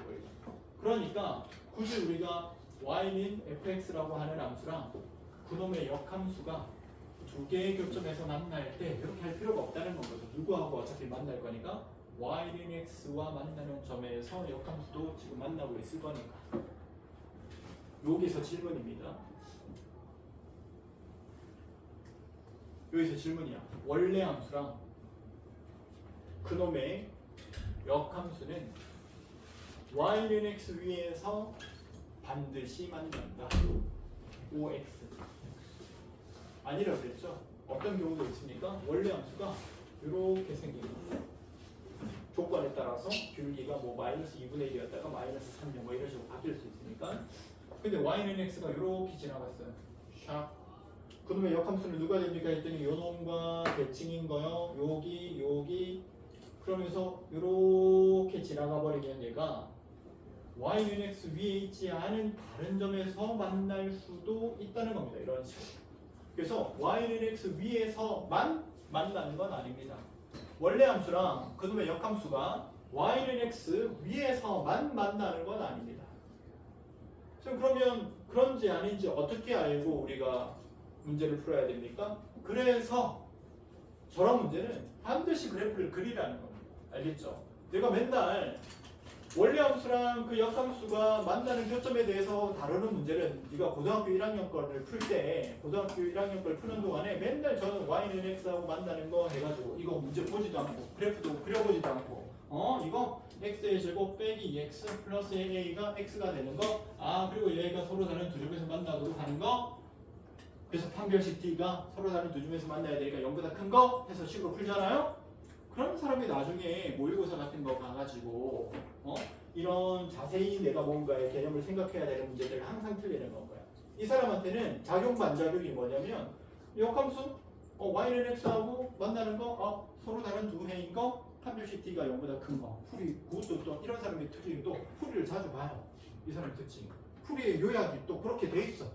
그러니까 굳이 우리가 y는 fx라고 하는 함수랑 그놈의 역함수가 두 개의 교점에서 만날 때 이렇게 할 필요가 없다는 건 거죠. 누구하고 어차피 만날 거니까 y는 x와 만나는 점에서 역함수도 지금 만나고 있을 거니까. 여기서 질문입니다. 여기서 질문이야. 원래 함수랑 그놈의 역함수는 y는 x 위에서 반드시 만난다. OX 아니라 그랬죠? 어떤 경우도 있습니까? 원래 함수가 이렇게 생깁니다. 조건에 따라서 균기가 뭐 마이너스 2분의 1이었다가 마이너스 3명 뭐 이런 식으로 바뀔 수 있으니까. 근데 y는 x가 이렇게 지나갔어요. 샥. 그러면 역함수는 누가 됩니까? 했더니 요놈과 대칭인 거요. 여기 그러면서 이렇게 지나가 버리면 얘가 y는 x 위에 있지 않은 다른 점에서 만날 수도 있다는 겁니다. 이런 식으로. 그래서 y는 x 위에서만 만나는 건 아닙니다. 원래 함수랑 그놈의 역함수가 y는 x 위에서만 만나는 건 아닙니다. 그러면 그런지 아닌지 어떻게 알고 우리가 문제를 풀어야 됩니까? 그래서 저런 문제는 반드시 그래프를 그리라는 겁니다. 알겠죠? 내가 맨날 원래 함수랑 그 역함수가 만나는 교점에 대해서 다루는 문제는 네가 고등학교 1학년 거를 풀 때 고등학교 1학년 걸 푸는 동안에 맨날 저는 y는 x하고 만나는 거 해가지고 이거 문제 보지도 않고 그래프도 그려보지도 않고 이거 x의 제곱 빼기 x 플러스 a가 x가 되는 거. 그리고 얘가 서로 다른 두 점에서 만나도록 하는 거. 그래서 판별식 t가 서로 다른 두 점에서 만나야 되니까 0보다 큰 거 해서 식으로 풀잖아요. 그런 사람이 나중에 모의고사 같은 거 가가지고 이런 자세히 내가 뭔가의 개념을 생각해야 되는 문제들을 항상 틀리는 건 거야. 이 사람한테는 작용 반작용이 뭐냐면 역함수 y는 x하고 만나는 거 서로 다른 두 해인 거 판별식 t가 0보다 큰 거 풀이고 또 이런 사람의 특징이 또 풀이를 자주 봐요. 이 사람의 특징 풀이의 요약이 또 그렇게 돼 있어.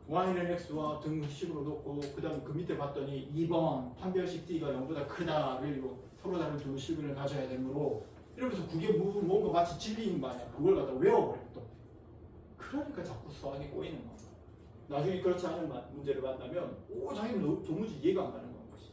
y는 x와 등식으로 놓고 그 다음 그 밑에 봤더니 2번 판별식 t가 0보다 크다 그리고 서로 다른 두 식을 가져야 되므로 이러면서 그게 뭔가 마치 진리인 마냥 그걸 갖다 외워버려 또. 그러니까 자꾸 수학이 꼬이는 거야. 나중에 그렇지 않은 문제를 만나면 자기는 도무지 이해가 안 가는 건 것이지.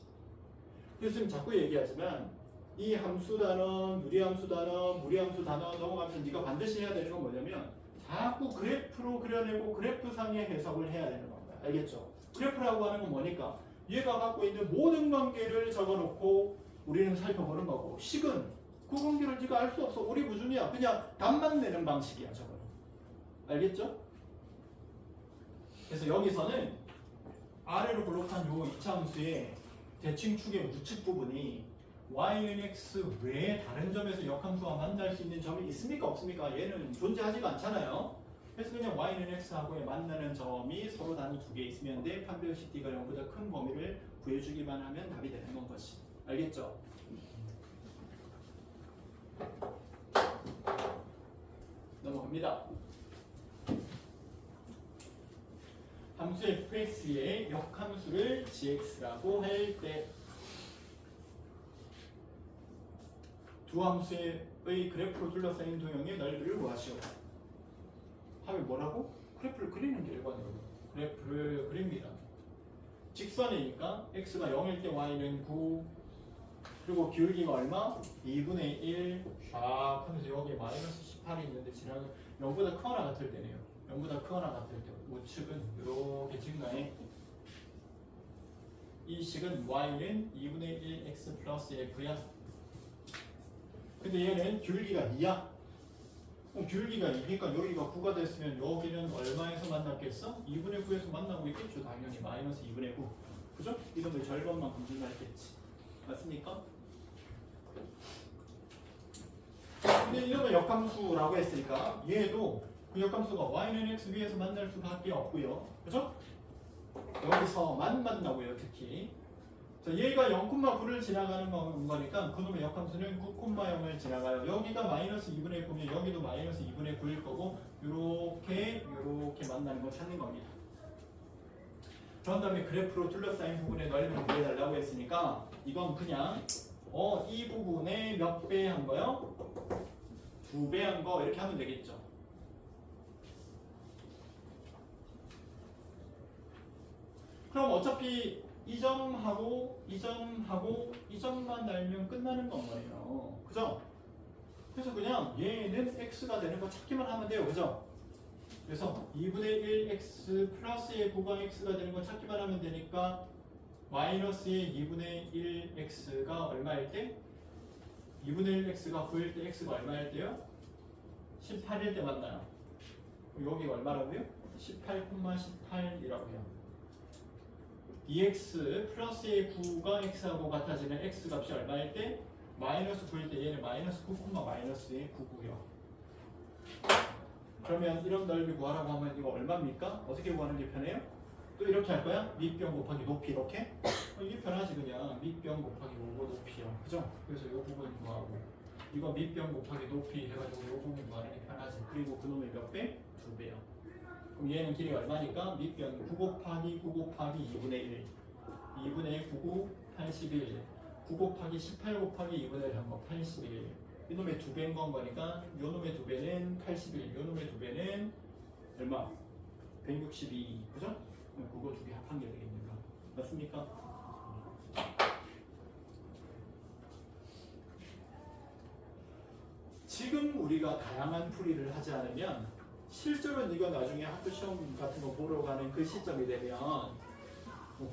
교수님 자꾸 얘기하지만 이 함수 단원, 유리함수 단원, 무리함수 단원 넘어가면서 네가 반드시 해야 되는 건 뭐냐면 자꾸 그래프로 그려내고 그래프상의 해석을 해야 되는 겁니다. 알겠죠? 그래프라고 하는 건 뭐니까 얘가 갖고 있는 모든 관계를 적어놓고 우리는 살펴보는 거고 식은 그 관계를 네가 알 수 없어. 오리무중이야. 그냥 답만 내는 방식이야 저거는. 알겠죠? 그래서 여기서는 아래로 볼록한 요 이차함수의 대칭축의 우측 부분이 y는 x 외에 다른 점에서 역함수와 만날 수 있는 점이 있습니까? 없습니까? 얘는 존재하지가 않잖아요. 그래서 그냥 y는 x하고의 만나는 점이 서로 다른 두 개 있으면 돼. 판별식 t가 0보다 큰 범위를 구해주기만 하면 답이 되는 건 것이. 알겠죠? 넘어갑니다. 함수 fx의 역함수를 gx라고 할 때 두 함수의 그래프로 둘러싸인 도형의 넓이를 구하시오. 하면 뭐라고? 그래프를 그리는 게 일관이에요. 그래프를 그립니다. 직선이니까 x가 0일 때 y는 9 그리고 기울기가 얼마? 2분의 1 쫙 하면서 여기에 마이너스 18이 있는데 지나가 0보다 크거나 같을 때네요. 0보다 크거나 같을 때 우측은 이렇게 증가해. 이 식은 y는 2분의 1 x 플러스 f야. 근데 얘는 기울기가 2야. 기울기가 2니까 여기가 9가 됐으면 여기는 얼마에서 만났겠어? 2분의 9에서 만나고 있겠죠. 당연히 마이너스 2분의 9. 그죠? 이놈의 절반만큼 증가했겠지. 맞습니까? 근데 이놈의 역함수라고 했으니까 얘도 그 역함수가 y는 x 위에서 만날 수밖에 없고요. 그죠? 여기서만 만나고요. 특히 자, 얘가 0,9를 지나가는 거니까 그놈의 역함수는 9,0을 지나가요. 여기가 마이너스 2분의 9면 여기도 마이너스 2분의 9일 거고 요렇게 만나는 거 찾는 겁니다. 그런 다음에 그래프로 둘러싸인 부분의 넓이를 구해달라고 했으니까 이건 그냥 이 부분에 몇 배 한 거요? 2배 한 거 이렇게 하면 되겠죠. 그럼 어차피 이 점하고 이 점만 날면 끝나는 건 거예요. 그죠? 그래서 그냥 얘는 x가 되는 거 찾기만 하면 돼요. 그죠? 그래서 2분의 1 x 플러스의 9가 x가 되는 거 찾기만 하면 되니까 마이너스의 2분의 1 x가 얼마일 때? 2분의 1 x가 9일 때 x가 얼마일 때요? 18일 때 만나요. 여기가 얼마라고요? 18,18이라고요. 2x 플러스의 9가 x하고 같아지는 x 값이 얼마일 때? 마이너스 9일 때 얘는 마이너스 9, 마이너스의 9고요. 그러면 이런 넓이 구하라고 하면 이거 얼마입니까? 어떻게 구하는 게 편해요? 또 이렇게 할 거야? 밑변 곱하기 높이 이렇게? 이게 편하지 그냥 밑변 곱하기 5고 높이요. 그죠? 그래서 이 부분 구하고 이거 밑변 곱하기 높이 해가지고 이 부분 구하는 게 편하지. 그리고 그놈의 몇 배? 2배요. 그럼 얘는 길이가 얼마니까? 밑변 9 곱하기 9 곱하기 2분의 1 2분의 9, 81 9 곱하기 18 곱하기 2분의 1 한 거 81 이놈의 2배인 건 거니까 요놈의 2배는 81 요놈의 2배는 얼마? 162 그죠? 그거 두 개 합한 게 되겠습니까? 맞습니까? 지금 우리가 다양한 풀이를 하지 않으면 실제로 네가 나중에 학교 시험 같은 거 보러 가는 그 시점이 되면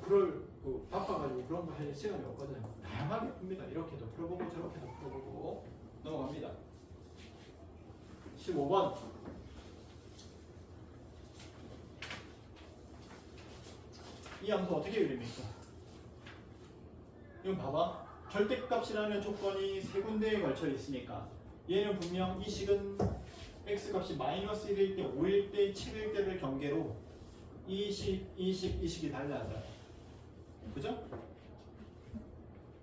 그럴 그 바빠가지고 그런 거 할 시간이 없거든. 다양하게 풉니다. 이렇게도 풀어보고 저렇게도 풀어보고 넘어갑니다. 15번. 이 함수 어떻게 그립니까? 이거 봐봐. 절대값이라는 조건이 세 군데에 걸쳐 있으니까 얘는 분명 이 식은 x값이 마이너스 1일 때, 5일 때, 7일 때를 경계로 이 식이 달라져요. 그죠?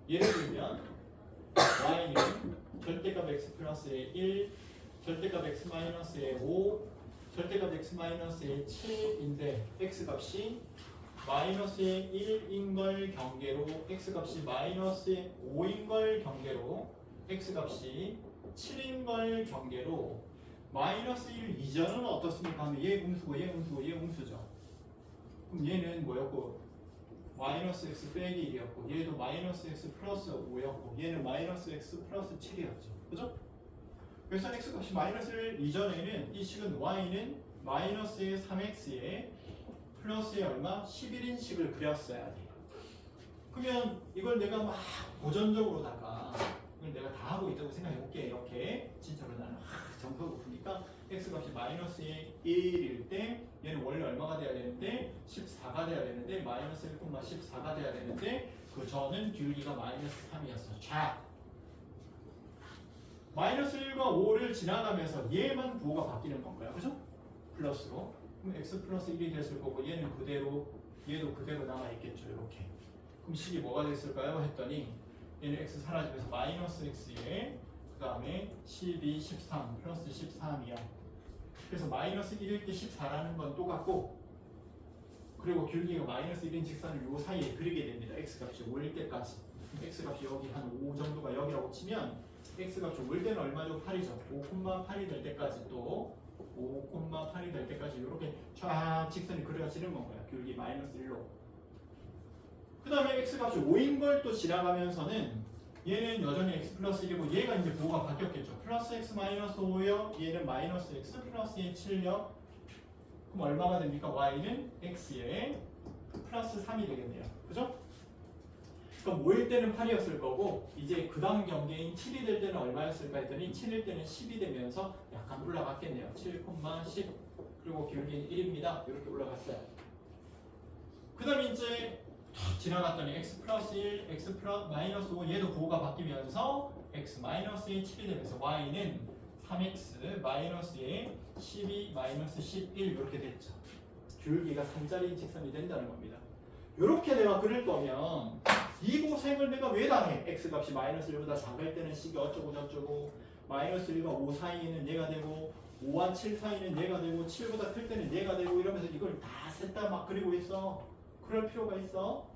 예를 들면 y는 절대값 x 플러스의 1, 절대값 x 마이너스의 5, 절대값 x 마이너스의 7인데 x값이 마이너스의 1인 걸 경계로 x값이 마이너스의 5인 걸 경계로 x값이 7인 걸 경계로 마이너스 1 이전은 어떻습니까? 하면 얘 음수고 얘 음수고 얘 음수죠. 그럼 얘는 뭐였고? 마이너스 x 빼기 1이었고 얘도 마이너스 x 플러스 5였고 얘는 마이너스 x 플러스 7이었죠. 그죠? 그래서 x값이 마이너스 1 이전에는 이 식은 y는 마이너스의 3x에 플러스의 얼마? 11인 식을 그렸어야 돼. 그러면 이걸 내가 막 고전적으로다가 이걸 내가 다 하고 있다고 생각해 볼게. 이렇게 진짜로 나는 점수가 높으니까 x값이 마이너스의 1일 때 얘는 원래 얼마가 돼야 되는데 14가 돼야 되는데 마이너스 1,14가 돼야 되는데 그 전은 기울기가 마이너스 3이었어. 자, 마이너스 1과 5를 지나가면서 얘만 부호가 바뀌는 건가요? 그죠? 플러스로. 그럼 x 플러스 1이 됐을 거고 얘는 그대로 얘도 그대로 남아있겠죠. 이렇게. 그럼 식이 뭐가 됐을까요? 했더니 얘는 x 사라지면서 마이너스 x에 그 다음에 12, 13 플러스 13이야. 그래서 마이너스 1일 때 14라는 건 똑같고 그리고 기울기가 마이너스 1인 직선을 요 사이에 그리게 됩니다. x값이 5일 때까지. x값이 여기 한 5 정도가 여기라고 치면 x값이 5일 때는 얼마죠? 8이죠. 5,8이 될 때까지 또 5,8이 될 때까지 이렇게 쫙 직선이 그려지는 건가요? 기울기 마이너스 1로. 그 다음에 x값이 5인 걸 또 지나가면서는 얘는 여전히 x 플러스 1이고 얘가 이제 부호가 바뀌었겠죠. 플러스 x 마이너스 5요. 얘는 마이너스 x 플러스 7요. 그럼 얼마가 됩니까? y는 x에 플러스 3이 되겠네요. 그죠? 그럼 5일 때는 8이었을 거고 이제 그 다음 경계인 7이 될 때는 얼마였을까 했더니 7일 때는 10이 되면서 약간 올라갔겠네요. 7,10 그리고 기울기는 1입니다. 이렇게 올라갔어요. 그 다음에 이제 지나갔더니 x 플러스 1, x 플러스 마이너스 5 얘도 부호가 바뀌면서 x 마이너스의 7이 되면서 y는 3x 마이너스의 12 마이너스 11 이렇게 됐죠. 기울기가 3자리 직선이 된다는 겁니다. 이렇게 내가 그릴 거면 이 고생을 내가 왜 당해? x값이 마이너스 1보다 작을 때는 식이 어쩌고 저쩌고 마이너스 1과 5 사이에는 얘가 되고 5와 7 사이는 얘가 되고 7보다 클 때는 얘가 되고 이러면서 이걸 다 셋 다 막 그리고 있어. 그럴 필요가 있어?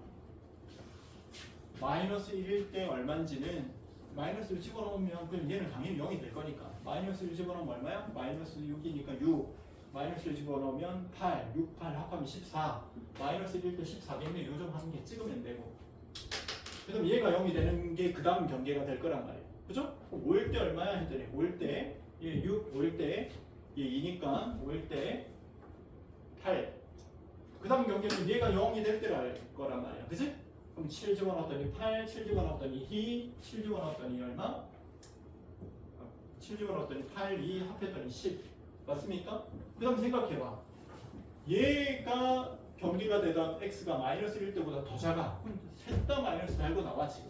마이너스 1일 때 얼마인지는 마이너스를 집어넣으면 그럼 얘는 당연히 0이 될 거니까 마이너스를 집어넣으면 얼마야? 마이너스 6이니까 6 마이너스를 집어넣으면 8 6, 8 합하면 14 마이너스 1일 때 14겠네. 요점 한 개 찍으면 되고 그럼 얘가 0이 되는 게 그 다음 경계가 될 거란 말이에요. 그죠? 5일 때 얼마야? 했더니 5일 때 얘 6, 5일 때 얘 2니까 5일 때 8 그 다음 경계는 얘가 0이 될 때를 알 거란 말이야. 그치? 그럼 7 집어넣었더니 8, 7 집어넣었더니 2, 7 집어넣었더니 얼마? 7 집어넣었더니 8, 2 합했더니 10 맞습니까? 그 다음 생각해봐. 얘가 경계가 되던 x가 마이너스 1 때보다 더 작아. 그럼 셋 다 마이너스 달고 나와 지금.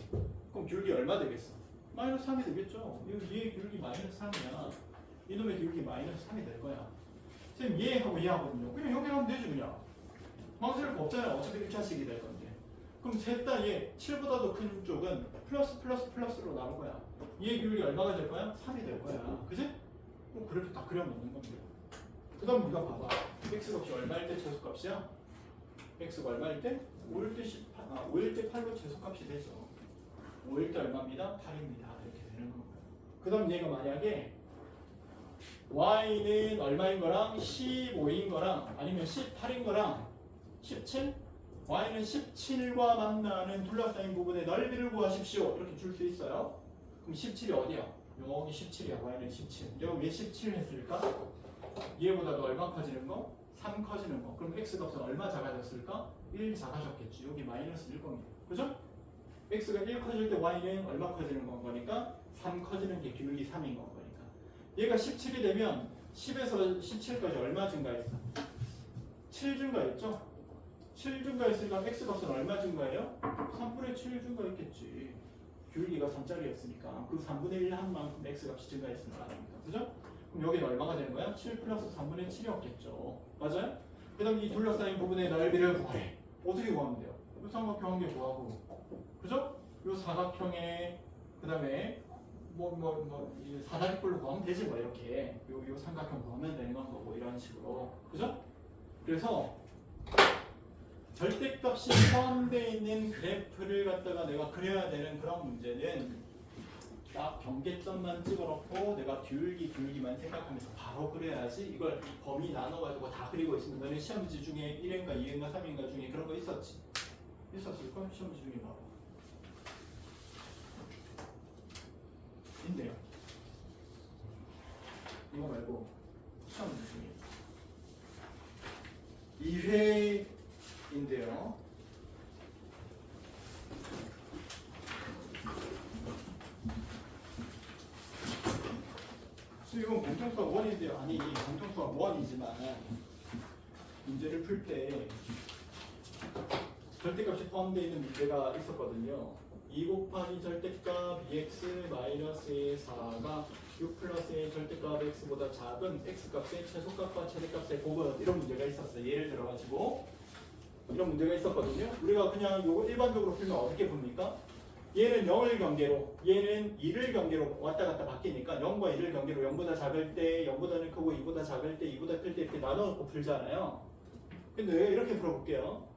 그럼 기울기 얼마 되겠어? 마이너스 3이 되겠죠. 얘 기울기 마이너스 3이야. 이놈의 기울기 마이너스 3이 될 거야. 선생님 얘하고 얘하거든요. 그냥 여기 하면 되지 그냥. 망설일 거 없잖아요. 어차피 1차식이 될 건데. 그럼 셋 다 얘 7보다도 큰 쪽은 플러스 플러스 플러스로 나올 거야. 얘 기울기 얼마가 될 거야? 3이 될 거야. 그지? 그럼 그렇게 딱 그려놓는 겁니다. 그 다음 우리가 봐봐. x값이 얼마일 때 최소값이야? x가 얼마일 때? 5일 때 18, 5일 때 8로 최소값이 되죠. 5일 때 얼마입니다? 8입니다. 이렇게 되는 거고요. 그 다음 얘가 만약에 y는 얼마인 거랑 15인 거랑 아니면 18인 거랑 17? y는 17과 만나는 둘러싸인 부분의 넓이를 구하십시오. 이렇게 줄 수 있어요. 그럼 17이 어디야? 여기 17이야. y는 17. 여기 왜 17 했을까? 얘보다도 얼마 커지는 거? 3 커지는 거. 그럼 x값은 얼마 작아졌을까? 1 작아졌겠지. 여기 마이너스 1 겁니다. 그죠? x가 1 커질 때 y는 얼마 커지는 건 거니까 3 커지는 게 기울기 3인 건 거니까. 얘가 17이 되면 10에서 17까지 얼마 증가했어? 7 증가했죠? 7 증가했으니까 x 값은 얼마 증가해요? 3분의 7 증가했겠지. 기울기가 3짜리였으니까 그 3분의 1 한 만큼 x 값이 증가했을 거아닙니까? 그죠? 그럼 여기는 얼마가 되는 거야? 7 플러스 3분의 7이었겠죠. 맞아요? 그 다음 이 둘러싸인 부분의 넓이를 구하래. 어떻게 구하면 돼요? 이 삼각형 한 개 구하고, 그죠? 이 사각형에 그 다음에 사다리꼴로 구하면 되지 뭐 이렇게 요 삼각형 구하면 되는 건 거고 이런 식으로, 그죠? 그래서 절대값이 포함되어 있는 그래프를 갖다가 내가 그려야 되는 그런 문제는 딱 경계점만 찍어놓고 내가 기울기만 생각하면서 바로 그려야지. 이걸 범위 나눠가지고 다 그리고 있으면 너네 시험지 중에 1회인가 2회인가 3회인가 중에 그런 거 있었지? 있었을걸? 시험지 중에 봐봐. 있네요. 이거 말고 시험지 중에 2회인데요. 이건 공통수가 1인데요. 아니 공통수가 1이지만 문제를 풀 때 절대값이 포함되어 있는 문제가 있었거든요. 2 곱하기 절대값 bx 마이너스 4가 6 플러스 의 절대값 x보다 작은 x값의 최소값과 최대값의 곱은 이런 문제가 있었어요. 예를 들어가지고 이런 문제가 있었거든요. 우리가 그냥 요거 일반적으로 풀면 어떻게 봅니까? 얘는 0을 경계로, 얘는 2를 경계로 왔다 갔다 바뀌니까 0과 2를 경계로 0보다 작을 때, 0보다는 크고 2보다 작을 때, 2보다 클 때 이렇게 나눠놓고 풀잖아요. 근데 이렇게 풀어볼게요.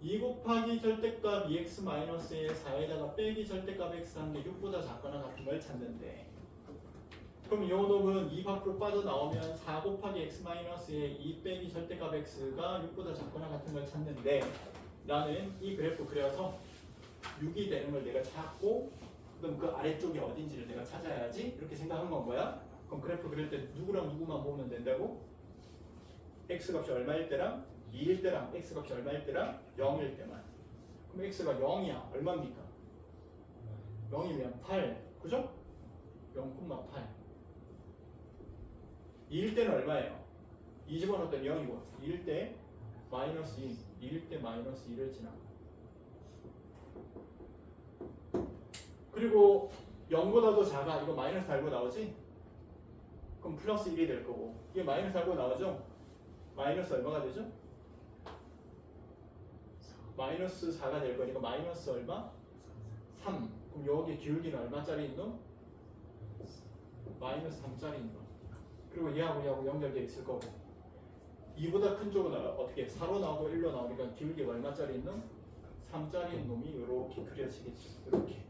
2 곱하기 절대값 2x-의 4에다가 빼기 절대값 x 한 게 6보다 작거나 같은 걸 찾는데, 그럼 이 놈은 2 밖으로 빠져나오면 4 곱하기 x-의 2 빼기 절대값 x가 6보다 작거나 같은 걸 찾는데, 나는 이 그래프 그려서 6이 되는 걸 내가 찾고, 그럼 그 아래쪽이 어딘지를 내가 찾아야지 이렇게 생각한 건 거야. 그럼 그래프 그릴 때 누구랑 누구만 보면 된다고? x값이 얼마일 때랑 2일 때랑 x값이 얼마일 때랑 0일 때만. 그럼 x가 0이야. 얼마입니까? 0이면 8. 그죠? 0,8. 2일 때는 얼마예요? 2 집어넣었더니 0이고 2일 때 마이너스 2. 2일 때 마이너스 2를 지나. 그리고 0보다 더 작아. 이거 마이너스 달고 나오지? 그럼 플러스 1이 될 거고. 이게 마이너스 달고 나오죠? 마이너스 얼마가 되죠? 마이너스 4가 될 거니까 마이너스 얼마? 3. 그럼 여기 기울기는 얼마짜리인 놈? 마이너스 3짜리인 놈. 그리고 얘하고 연결되어 있을 거고. 2보다 큰 쪽은 어떻게 4로 나오고 1로 나오니까 기울기가 얼마짜리인 놈? 3짜리인 놈이 이렇게 그려지겠죠. 이렇게.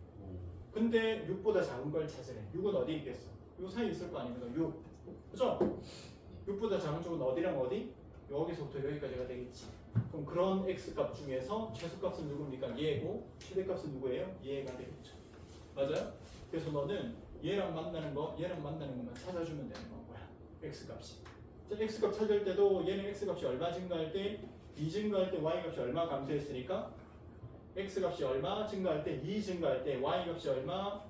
근데 6보다 작은 걸 찾으래. 6은 어디 있겠어? 요 사이에 있을 거 아닙니까? 6. 그죠? 6보다 작은 쪽은 어디랑 어디? 여기서부터 여기까지가 되겠지. 그럼 그런 x값 중에서 최소값은 누굽니까? 얘고 최대값은 누구예요? 얘가 되겠죠. 맞아요? 그래서 너는 얘랑 만나는 것만 찾아주면 되는 건 거야. x값이. 자, x값 찾을 때도 얘는 x값이 얼마 증가할 때 2 증가할 때 y값이 얼마 감소했으니까 x값이 얼마 증가할 때 2 증가할 때 y값이 얼마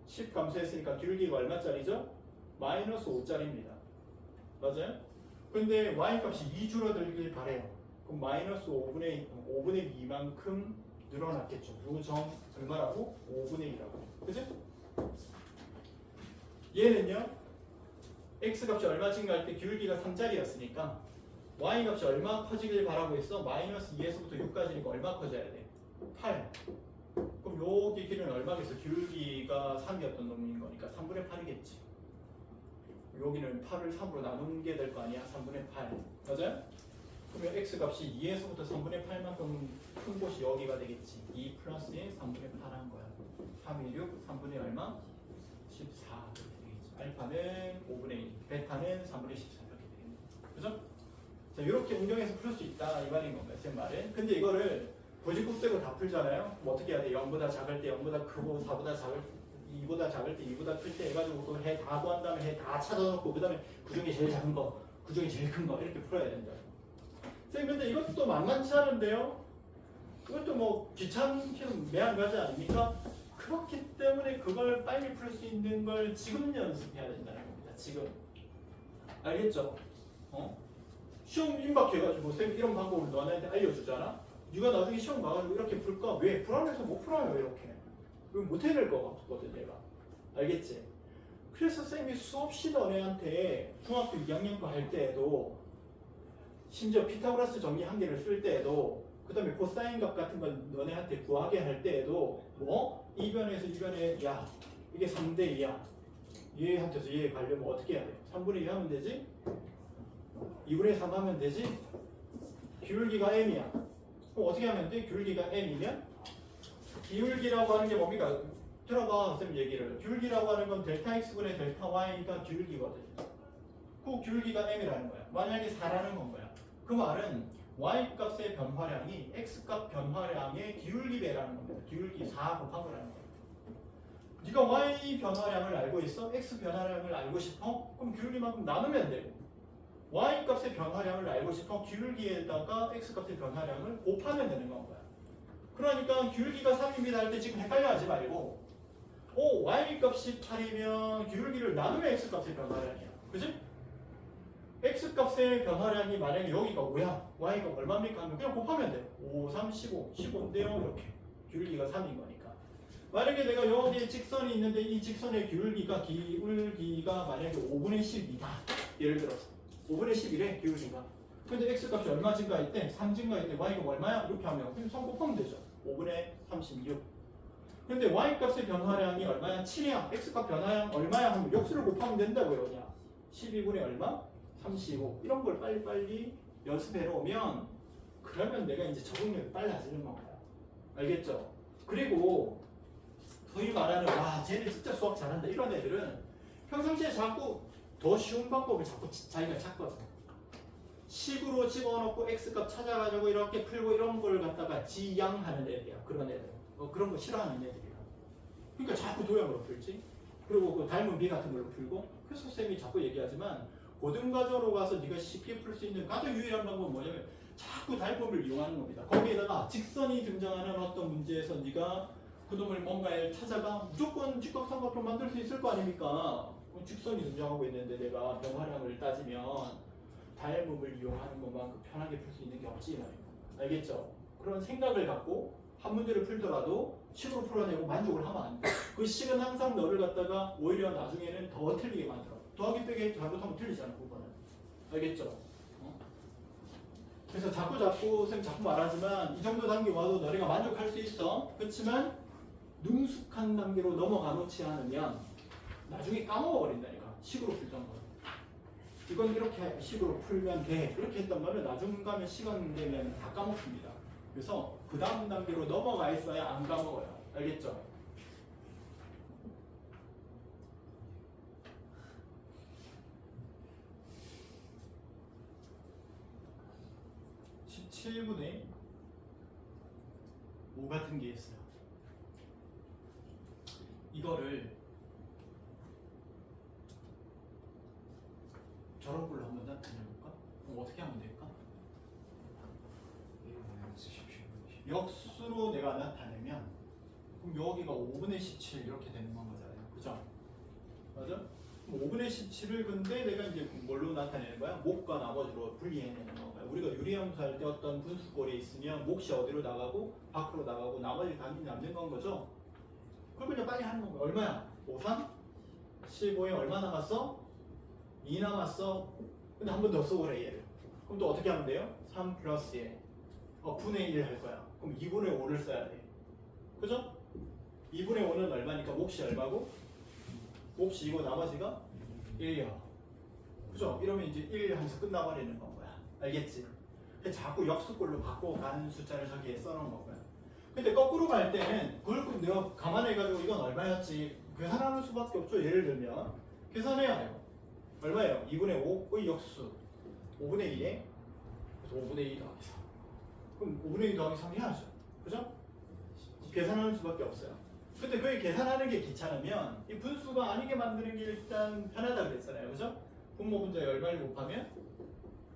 10 감소했으니까 기울기가 얼마짜리죠? 마이너스 5짜리입니다. 맞아요? 근데 y값이 2 줄어들길 바래요. 그럼 마이너스 5분의 2만큼 늘어났겠죠. 요 점 얼마라고? 5분의 2라고. 그죠? 얘는요. x값이 얼마 증가할 때 기울기가 3짜리였으니까 y값이 얼마 커지길 바라고 있어? 마이너스 2에서부터 6까지니까 얼마 커져야 돼? 8. 그럼 여기 길이는 얼마겠어? 기울기가 3이었던 놈인 거니까 3분의 8이겠지. 여기는 8을 3으로 나누는 게 될 거 아니야? 3분의 8. 맞아요? 그러면 x값이 2에서부터 3분의 8만큼 큰 곳이 여기가 되겠지. 2 플러스에 3분의 8 한 거야. 3이 6, 3분의 얼마? 14 이렇게 되겠지. 알파는 5분의 1, 베타는 3분의 14 이렇게 되겠네. 그죠? 자, 이렇게 응용해서 풀 수 있다 이 말인 건가요? 제 말은. 근데 이거를 고집국대로 다 풀잖아요. 뭐 어떻게 해야 돼? 0보다 작을 때 0보다 크고 4보다 작을 때 2보다 작을 때 2보다 클 때 해가지고 그 해 다 구한 다음에 해 다 찾아놓고 그 다음에 그 중에 제일 작은 거, 그 중에 제일 큰 거 이렇게 풀어야 된다. 쌤 근데 이것도 만만치 않은데요? 이것도 뭐 귀찮기는 매한가지 아닙니까? 그렇기 때문에 그걸 빨리 풀 수 있는 걸 지금 연습해야 된다는 겁니다. 지금. 알겠죠? 시험 임박해가지고 쌤 이런 방법을 너한테 알려주잖아? 네가 나중에 시험 가가지고 이렇게 풀까? 왜? 불안해서 못 풀어요 이렇게. 그럼 못 해낼 것 같거든 내가. 알겠지? 그래서 쌤이 수없이 너네한테 중학교 2학년 거 할 때에도 심지어 피타고라스 정리 한 개를 쓸 때에도 그 다음에 코사인 값 같은 건 너네한테 구하게 할 때에도 뭐? 이변에서 이변에 야 이게 3대 2야 얘한테서 얘 가려면 어떻게 해야 돼? 3분의 2 하면 되지? 2분의 3 하면 되지? 기울기가 m이야. 그럼 어떻게 하면 돼? 기울기가 m이면 기울기라고 하는 게 뭡니까? 들어봐 쌤 얘기를. 기울기라고 하는 건 델타 x분의 델타 y가 기울기거든. 그 기울기가 m이라는 거야. 만약에 4라는 건 거야. 그 말은 y 값의 변화량이 x 값 변화량의 기울기 배라는 겁니다. 기울기 4 곱한 거라는 거야. 네가 y 변화량을 알고 있어? x 변화량을 알고 싶어? 그럼 기울기만큼 나누면 되고 y 값의 변화량을 알고 싶어? 기울기에다가 x 값의 변화량을 곱하면 되는 건 거야. 그러니까 기울기가 3입니다 할 때 지금 헷갈려 하지 말고 y 값이 8이면 기울기를 나누면 x 값의 변화량이야. 그지? x 값의 변화량이 만약에 여기가 5야. y가 얼마입니까? 하면 그냥 곱하면 돼. 5, 3, 15. 15인데요. 이렇게. 기울기가 3인 거니까. 만약에 내가 여기에 직선이 있는데 이 직선의 기울기가 만약에 5분의 12다. 예를 들어서 5분의 11에 기울기가. 근데 x 값이 얼마 증가했대? 3 증가했대. y가 얼마야? 이렇게 하면 그럼 3 곱하면 되죠. 5분의 36. 근데 y 값의 변화량이 얼마야? 7이야. x 값 변화량 얼마야? 하면 역수를 곱하면 된다고요. 그냥 12분의 얼마? 35. 이런 걸 빨리빨리 연습해 놓으면 그러면 내가 이제 적응력이 빨라지는 거야. 알겠죠? 그리고 소위 말하는 와 쟤네 진짜 수학 잘한다 이런 애들은 평상시에 자꾸 더 쉬운 방법을 자꾸 자기가 찾거든. 식으로 집어넣고 x값 찾아가지고 이렇게 풀고 이런 걸 갖다가 지양하는 애들이야. 그런 애들. 그런 거 싫어하는 애들이야. 그러니까 자꾸 도형으로 풀지. 그리고 그 닮은 비 같은 걸로 풀고. 그래서 쌤이 자꾸 얘기하지만 고등과정으로 가서 네가 쉽게 풀 수 있는 가장 유일한 방법은 뭐냐면 자꾸 달법을 이용하는 겁니다. 거기에다가 직선이 등장하는 어떤 문제에서 네가 그놈을 뭔가를 찾아가 무조건 직각삼각형 만들 수 있을 거 아닙니까? 직선이 등장하고 있는데 내가 변화량을 따지면 닮음을 이용하는 것만큼 편하게 풀 수 있는 게 없지 말입니다. 알겠죠? 그런 생각을 갖고 한 문제를 풀더라도 식으로 풀어내고 만족을 하면 안 돼. 그 식은 항상 너를 갖다가 오히려 나중에는 더 틀리게 만들어. 더하기 빼기 잘못하면 틀리잖아, 그거는. 알겠죠? 그래서 자꾸 쌤 자꾸 말하지만 이 정도 단계 와도 너네가 만족할 수 있어. 그렇지만 능숙한 단계로 넘어가 놓지 않으면 나중에 까먹어 버린다니까. 식으로 풀던 거. 이건 이렇게 식으로 풀면 돼. 이렇게 했던 거는 나중 가면 시간 되면 다 까먹습니다. 그래서 그 다음 단계로 넘어가 있어야 안 까먹어요. 알겠죠? (17분의 5) 같은 게 있어요. 이거를 저런 걸로 한번 나타내볼까? 그럼 어떻게 하면 될까? 역수로 내가 나타내면 그럼 여기가 5분의 17 이렇게 되는 건 거잖아요. 그죠? 맞아? 그럼 5분의 17을 근데 내가 이제 뭘로 나타내는 거야? 목과 나머지로 분리해내는 거야. 우리가 유리함수 할 때 어떤 분수꼴이 있으면 몫이 어디로 나가고 밖으로 나가고 나머지 단위 남는 건 거죠? 그걸 그냥 빨리 하는 거야. 얼마야? 5, 3? 15에 얼마 남았어? 2 남았어. 근데 한 번 더 써보래 얘를. 그럼 또 어떻게 하면 돼요? 3 플러스 1 분의 1 할 거야. 그럼 2분의 5를 써야 돼. 그죠? 2분의 5는 얼마니까 몫이 얼마고? 몫이 이고 나머지가 1이야. 그죠? 이러면 이제 1 하면서 끝나버리는 건 거야. 알겠지? 근데 자꾸 역수꼴로 바꿔가는 숫자를 저기에 써놓은 거고요. 근데 거꾸로 갈 때는 그걸 내가 감안해가지고 이건 얼마였지? 계산하는 수밖에 없죠. 예를 들면 계산해야 해요. 얼마예요? 2분의 5의 역수 5분의 2에 그래서 5분의 2 더하기 3 그럼 5분의 2 더하기 3 해야죠. 그죠? 계산하는 수밖에 없어요. 근데 그게 계산하는 게 귀찮으면 이 분수가 아니게 만드는 게 일단 편하다 그랬잖아요. 그죠? 분모 분자에 얼마를 곱하면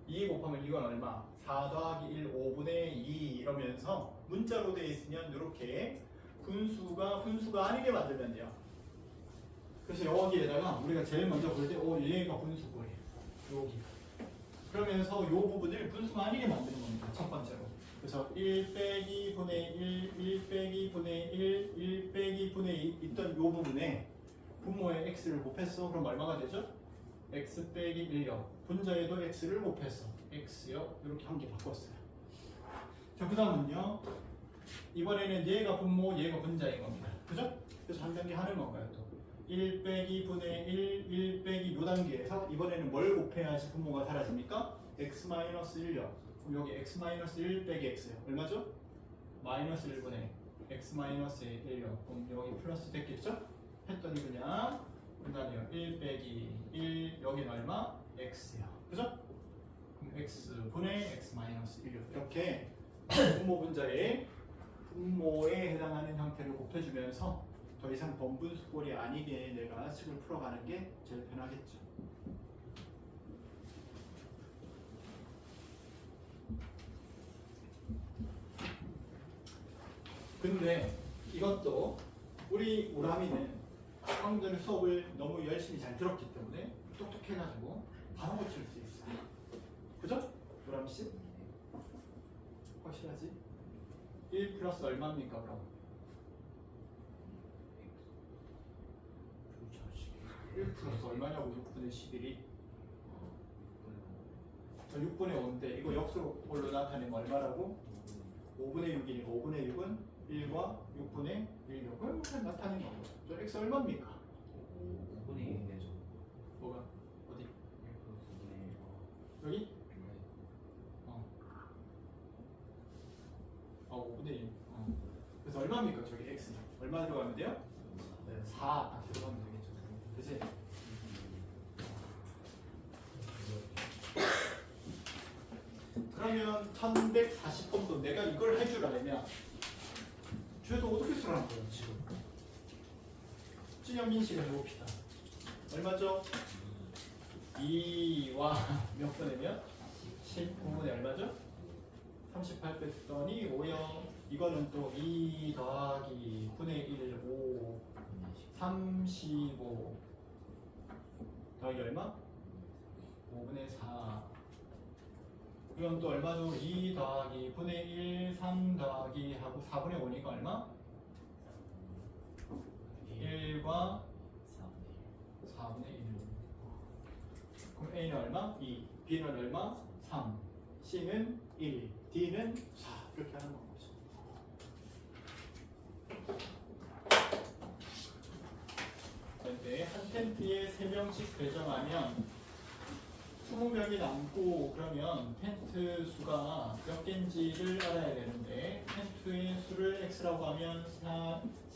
2 곱하면 이건 얼마? 4 더하기 1 5분의 2 이러면서 문자로 되어 있으면 이렇게 분수가 아니게 만들면 돼요. 그래서 여기에다가 우리가 제일 먼저 볼 때 얘가 분수꼴이에요. 여기. 그러면서 이 부분을 분수가 아니게 만드는 겁니다. 첫 번째로. 그래서 1 빼기 분의 1 빼기 분의 1 빼기 분의 2 있던 이 부분에 분모에 x를 곱했어. 그럼 얼마가 되죠? x 빼기 1요. 분자에도 x를 곱했어. x요. 이렇게 한 개 바꿨어요. 자, 그 다음은요. 이번에는 얘가 분모, 얘가 분자인 겁니다. 그죠? 그래서 한 단계 하는 건가요, 또? 1 빼기 분의 1 빼기 요 단계에서 이번에는 뭘 곱해야지 분모가 사라집니까? x-1요. 그럼 여기 x-1 빼기 x요. 얼마죠? 마이너스 1분의 x-1요. 그럼 여기 플러스 됐겠죠? 했더니 그냥 분단이요. 1 빼기 1, 여기는 얼마? x요. 그죠? 그럼 x분의 x-1요. 이렇게 분모 분자의 분모에 해당하는 형태를 곱해주면서 더 이상 번분수꼴이 아니게 내가 식을 풀어가는 게 제일 편하겠죠. 근데 이것도 우리 우람이는 형들 수업을 너무 열심히 잘 들었기 때문에 똑똑해가지고 바로 고칠 수 있어요. 그죠? 우람씨? 확실하지? 1 플러스 얼마입니까 그럼? 1 플러스 얼마냐고 6분의 11이 6분의 5인데 이거 역수로 나타내면 얼마라고? 5분의 6이니까 5분의 6은 1과 6분의 1요. 그럼 나타낸 거고. 저 x 얼마입니까? 5분의 1이네요. 뭐가? 어디? 여기? 5분의 1. 그래서 얼마입니까? 저기 x. 얼마 들어가면 돼요? 4 딱 들어가면 되겠죠. 그치? 그러면 1140번도 내가 이걸 해주라면 쟤도 어떻게 쓰라는 거예요 지금? 진영민 씨가 해봅시다. 얼마죠? 2와 몇 분이면? 19분의 얼마죠? 38 뺐더니 5요. 이거는 또 2 더하기 분의 1, 5, 35 더하기 얼마? 5분의 4. 이건 또 얼마죠? 2 더하기 분의 1, 3 더하기 하고 4분의 5니까 얼마? 1과 4분의 1. 그럼 A는 얼마? 2. B는 얼마? 3. C는 1. D는 4. 이렇게 하는 거죠. 그런데 한 텐트에 3명씩 배정하면 20명이 남고 그러면 텐트 수가 몇 개인지를 알아야 되는데 텐트의 수를 x라고 하면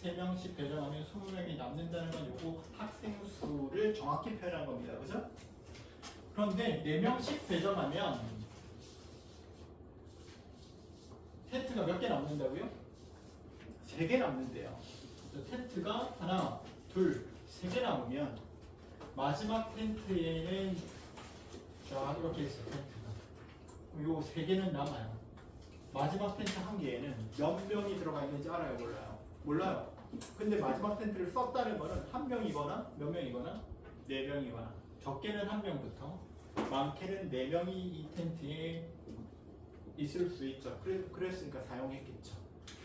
3명씩 배정하면 20명이 남는다는 건 요거 학생 수를 정확히 표현한 겁니다. 그죠? 그런데 4명씩 배정하면 텐트가 몇 개 남는다고요? 3개 남는데요. 텐트가 하나, 둘, 3개 남으면 마지막 텐트에는 자 이렇게 있어요. 텐트가 요 3개는 남아요. 마지막 텐트 한 개에는 몇 명이 들어가 있는지 알아요? 몰라요? 몰라요. 근데 마지막 텐트를 썼다는 거는 한 명이거나 몇 명이거나 4명이거나 적게는 한 명부터 많게는 4명이 이 텐트에 있을 수 있죠. 그랬으니까 사용했겠죠.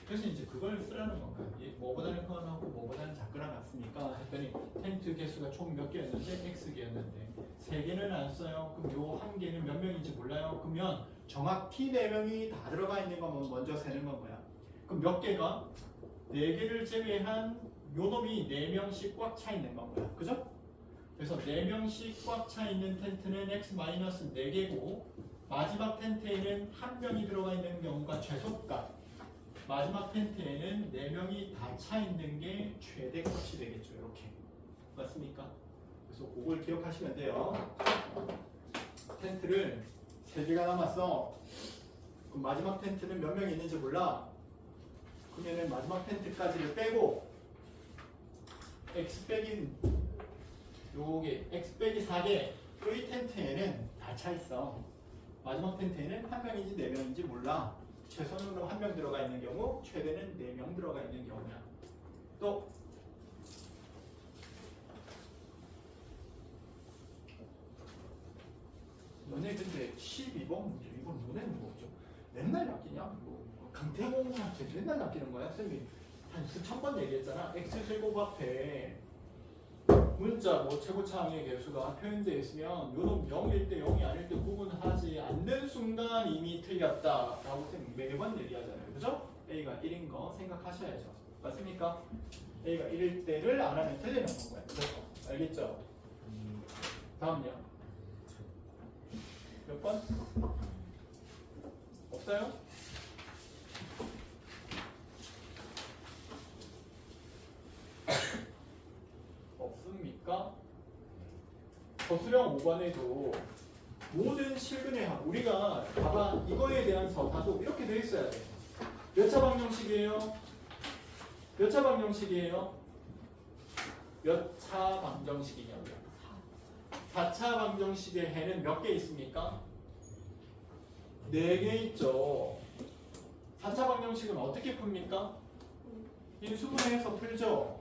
그래서 이제 그걸 쓰라는 건가요? 뭐보다는 커하고 뭐보다는 작거나 같습니까? 했더니 텐트 개수가 총 몇 개였는데 X개였는데 3개는 안 써요. 그럼 요 한 개는 몇 명인지 몰라요. 그러면 정확히 4명이 다 들어가 있는 거면 먼저 세는 건 거야. 그럼 몇 개가? 4개를 제외한 요 놈이 4명씩 꽉 차 있는 건 거야. 그죠? 그래서 4명씩 꽉 차 있는 텐트는 X-4개고 마지막 텐트에는 한 명이 들어가 있는 경우가 최소값. 마지막 텐트에는 4명이 다 차 있는 게 최대값이 되겠죠. 이렇게. 맞습니까? 그래서 그걸 기억하시면 돼요. 텐트를 3개가 남았어. 그럼 마지막 텐트는 몇 명이 있는지 몰라. 그러면은 마지막 텐트까지를 빼고 X 빼기 요게 X 빼기 4개 이 텐트에는 다 차 있어. 마지막 텐트에는 한 명인지 4명인지 몰라. 최소는 1명 들어가 있는 경우, 최대는 4명 들어가 있는 경우야. 또 너네 근데 12번 문제 이건 눈에 무겁죠. 맨날 낚이냐? 뭐 강태공한테 맨날 낚이는 거야. 선생님이 한 수천 번 얘기했잖아. x제곱 앞에 문자 뭐 최고차항의 개수가 표현되어 있으면 요놈 0일 때 0이 아닐 때 구분하지 않는 순간 이미 틀렸다라고 선생님 매번 얘기하잖아요. 그죠? A가 1인 거 생각하셔야죠. 맞습니까? A가 1일 때를 안 하면 틀리는 거고요. 그렇죠? 알겠죠? 다음요. 몇 번? 없어요? 없습니까? 거수령 5번에도 모든 실근의 합 우리가 봐봐 이거에 대한 서사도 이렇게 돼 있어야 돼. 몇 차 방정식이에요? 몇 차 방정식이에요? 몇 차 방정식이냐고요? 4차 방정식의 해는 몇 개 있습니까? 4개 있죠. 4차 방정식은 어떻게 풉니까? 인수분해해서 풀죠.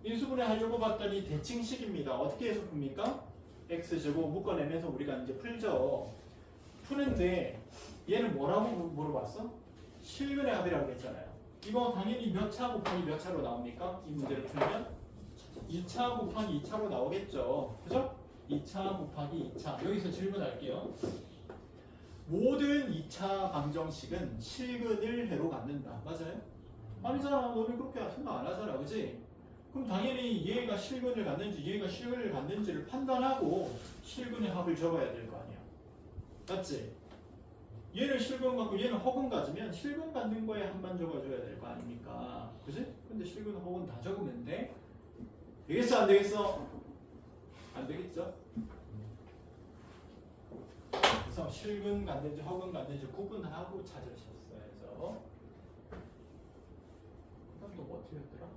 인수분해 하려고 봤더니 대칭식입니다. 어떻게 해서 풉니까? x제곱 묶어내면서 우리가 이제 풀죠. 푸는데 얘는 뭐라고 물어봤어? 실근의 합이라고 했잖아요. 이거 당연히 몇 차 곱하기 몇 차로 나옵니까? 이 문제를 풀면 2차 곱하기 2차로 나오겠죠. 그죠? 2차 곱하기 2차. 여기서 질문할게요. 모든 2차 방정식은 실근을 해로 갖는다. 맞아요? 아니잖아. 너는 그렇게 생각 안 하잖아. 그지? 그럼 당연히 얘가 실근을 갖는지 얘가 실근을 갖는지를 판단하고 실근의 합을 적어야 될 거 아니야. 맞지? 얘는 실근 갖고 얘는 허근 가지면 실근 갖는 거에 합만 적어줘야 될 거 아닙니까? 그지? 근데 실근 허근 다 적으면 돼? 되겠어? 안 되겠어? 안 되겠죠? 그래서 실근 갖는지 허근 갖는지 구분하고 찾으셨어야죠. 그다음 또 뭐 틀렸더라?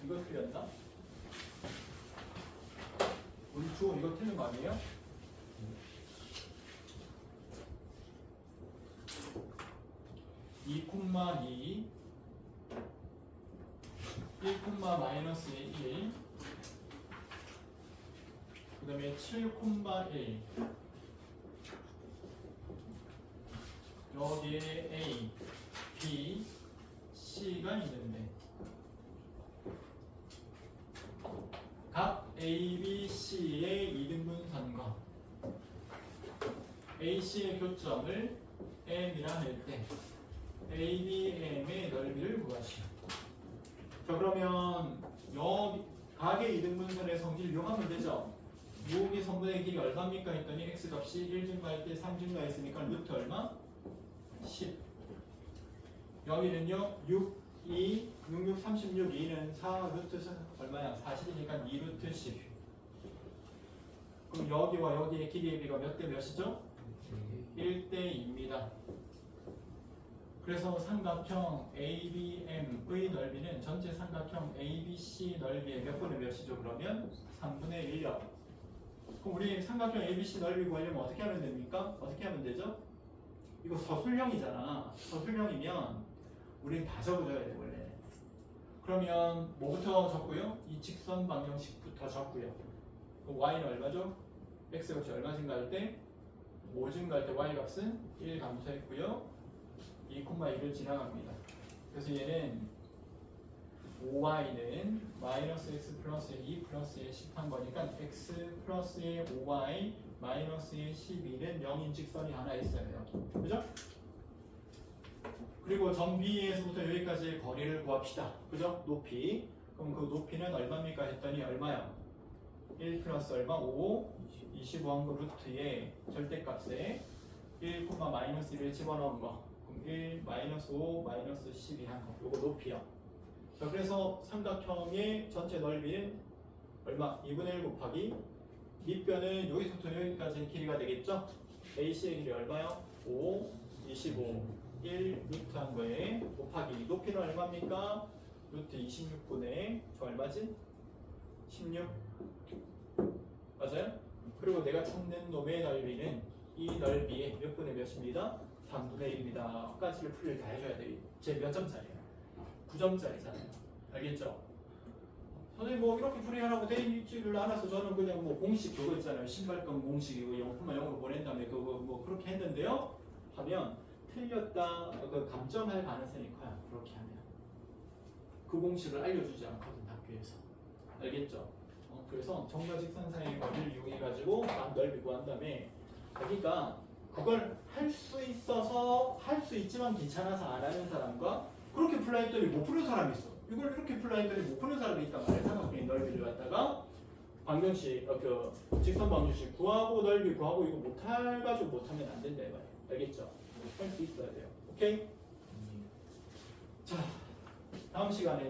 이거 틀렸나? 우리 주호 이거 틀린 거 아니에요? (2, 2) 1, 마이너스 1 그 다음에 7, 1 여기에 A, B, C가 있는데 각 A, B, C의 이등분선과 A, C의 교점을 M이라 할 때 A, B, M의 넓이를 구하시오. 자 그러면 여기 각의 이등분선의 성질 이용하면 되죠. 유혹의 성분의 길이 얼마입니까 했더니 x값이 1 증가할 때 3 증가했으니까 루트 얼마? 10. 여기는요 6, 2, 6, 6, 36, 2는 4 루트 얼마야? 40이니까 2 루트 10. 그럼 여기와 여기의 길이의 비가 몇 대 몇이죠? 1대 2입니다. 그래서 삼각형 ABM의 넓이는 전체 삼각형 ABC 넓이의 몇 분의 몇이죠? 그러면 3분의 1요. 그럼 우리 삼각형 ABC 넓이 구하려면 어떻게 하면 됩니까? 어떻게 하면 되죠? 이거 서술형이잖아. 서술형이면 우린 다 적어줘야 돼 원래. 그러면 뭐부터 적고요? 이 직선 방정식부터 적고요. 그럼 y는 얼마죠? x값이 얼마 증가할 때? 5 증가할 때 y값은 1 감소했고요. 2,1을 지나갑니다. 그래서 얘는 5y는 마이너스 x 플러스 2 플러스 10한 거니까 x 플러스 5y 마이너스 12는 0인 직선이 하나 있어요. 그죠? 그리고 점 B에서부터 여기까지의 거리를 구합시다. 그죠? 높이. 그럼 그 높이는 얼마입니까? 했더니 얼마야? 1 플러스 얼마? 5, 25한 거 루트에 절대값에 1, 마이너스 1을 집어넣은 거. 1, 마이너스 5, 마이너스 12 한 거. 요거 높이요. 자, 그래서 삼각형의 전체 넓이는 얼마? 2분의 1 곱하기 밑변은 여기서부터 여기까지 길이가 되겠죠? AC의 길이 얼마요? 5, 25, 1 루트 한 거에 곱하기 높이는 얼마입니까? 루트 26분의 저 얼마지? 16 맞아요? 그리고 내가 찾는 놈의 넓이는 이 넓이의 몇 분의 몇입니다? 3분의 1입니다. 까지를 풀이를 다 해줘야 돼. 제 몇 점짜리예요? 9점짜리잖아요. 알겠죠? 선생님 뭐 이렇게 풀이하라고 돼 있지를 않아서 저는 그냥 뭐 공식 그거 있잖아요. 신발끈 공식이고 0,0을 보낸 다음에 그거 뭐 그렇게 했는데요. 하면 틀렸다 그 감점할 가능성이 커요. 그렇게 하면 그 공식을 알려주지 않거든 학교에서. 알겠죠? 그래서 정과 직선 사이의 거리를 이용해 가지고 넓이 구한 다음에 그러니까 그걸 할 수 있어서 할 수 있지만 귀찮아서 안 하는 사람과 그렇게 풀라 했더니 못 푸는 사람이 있어. 이걸 이렇게 풀라 했더니 못 푸는 사람이 있단 말이야. 삼각형의 넓이를 갖다가 방정식 그 직선 방정식 구하고 넓이 구하고 이거 못할 가지고 못하면 안 된다 이 말이야. 알겠죠? 할 수 있어야 돼요. 오케이? 자 다음 시간에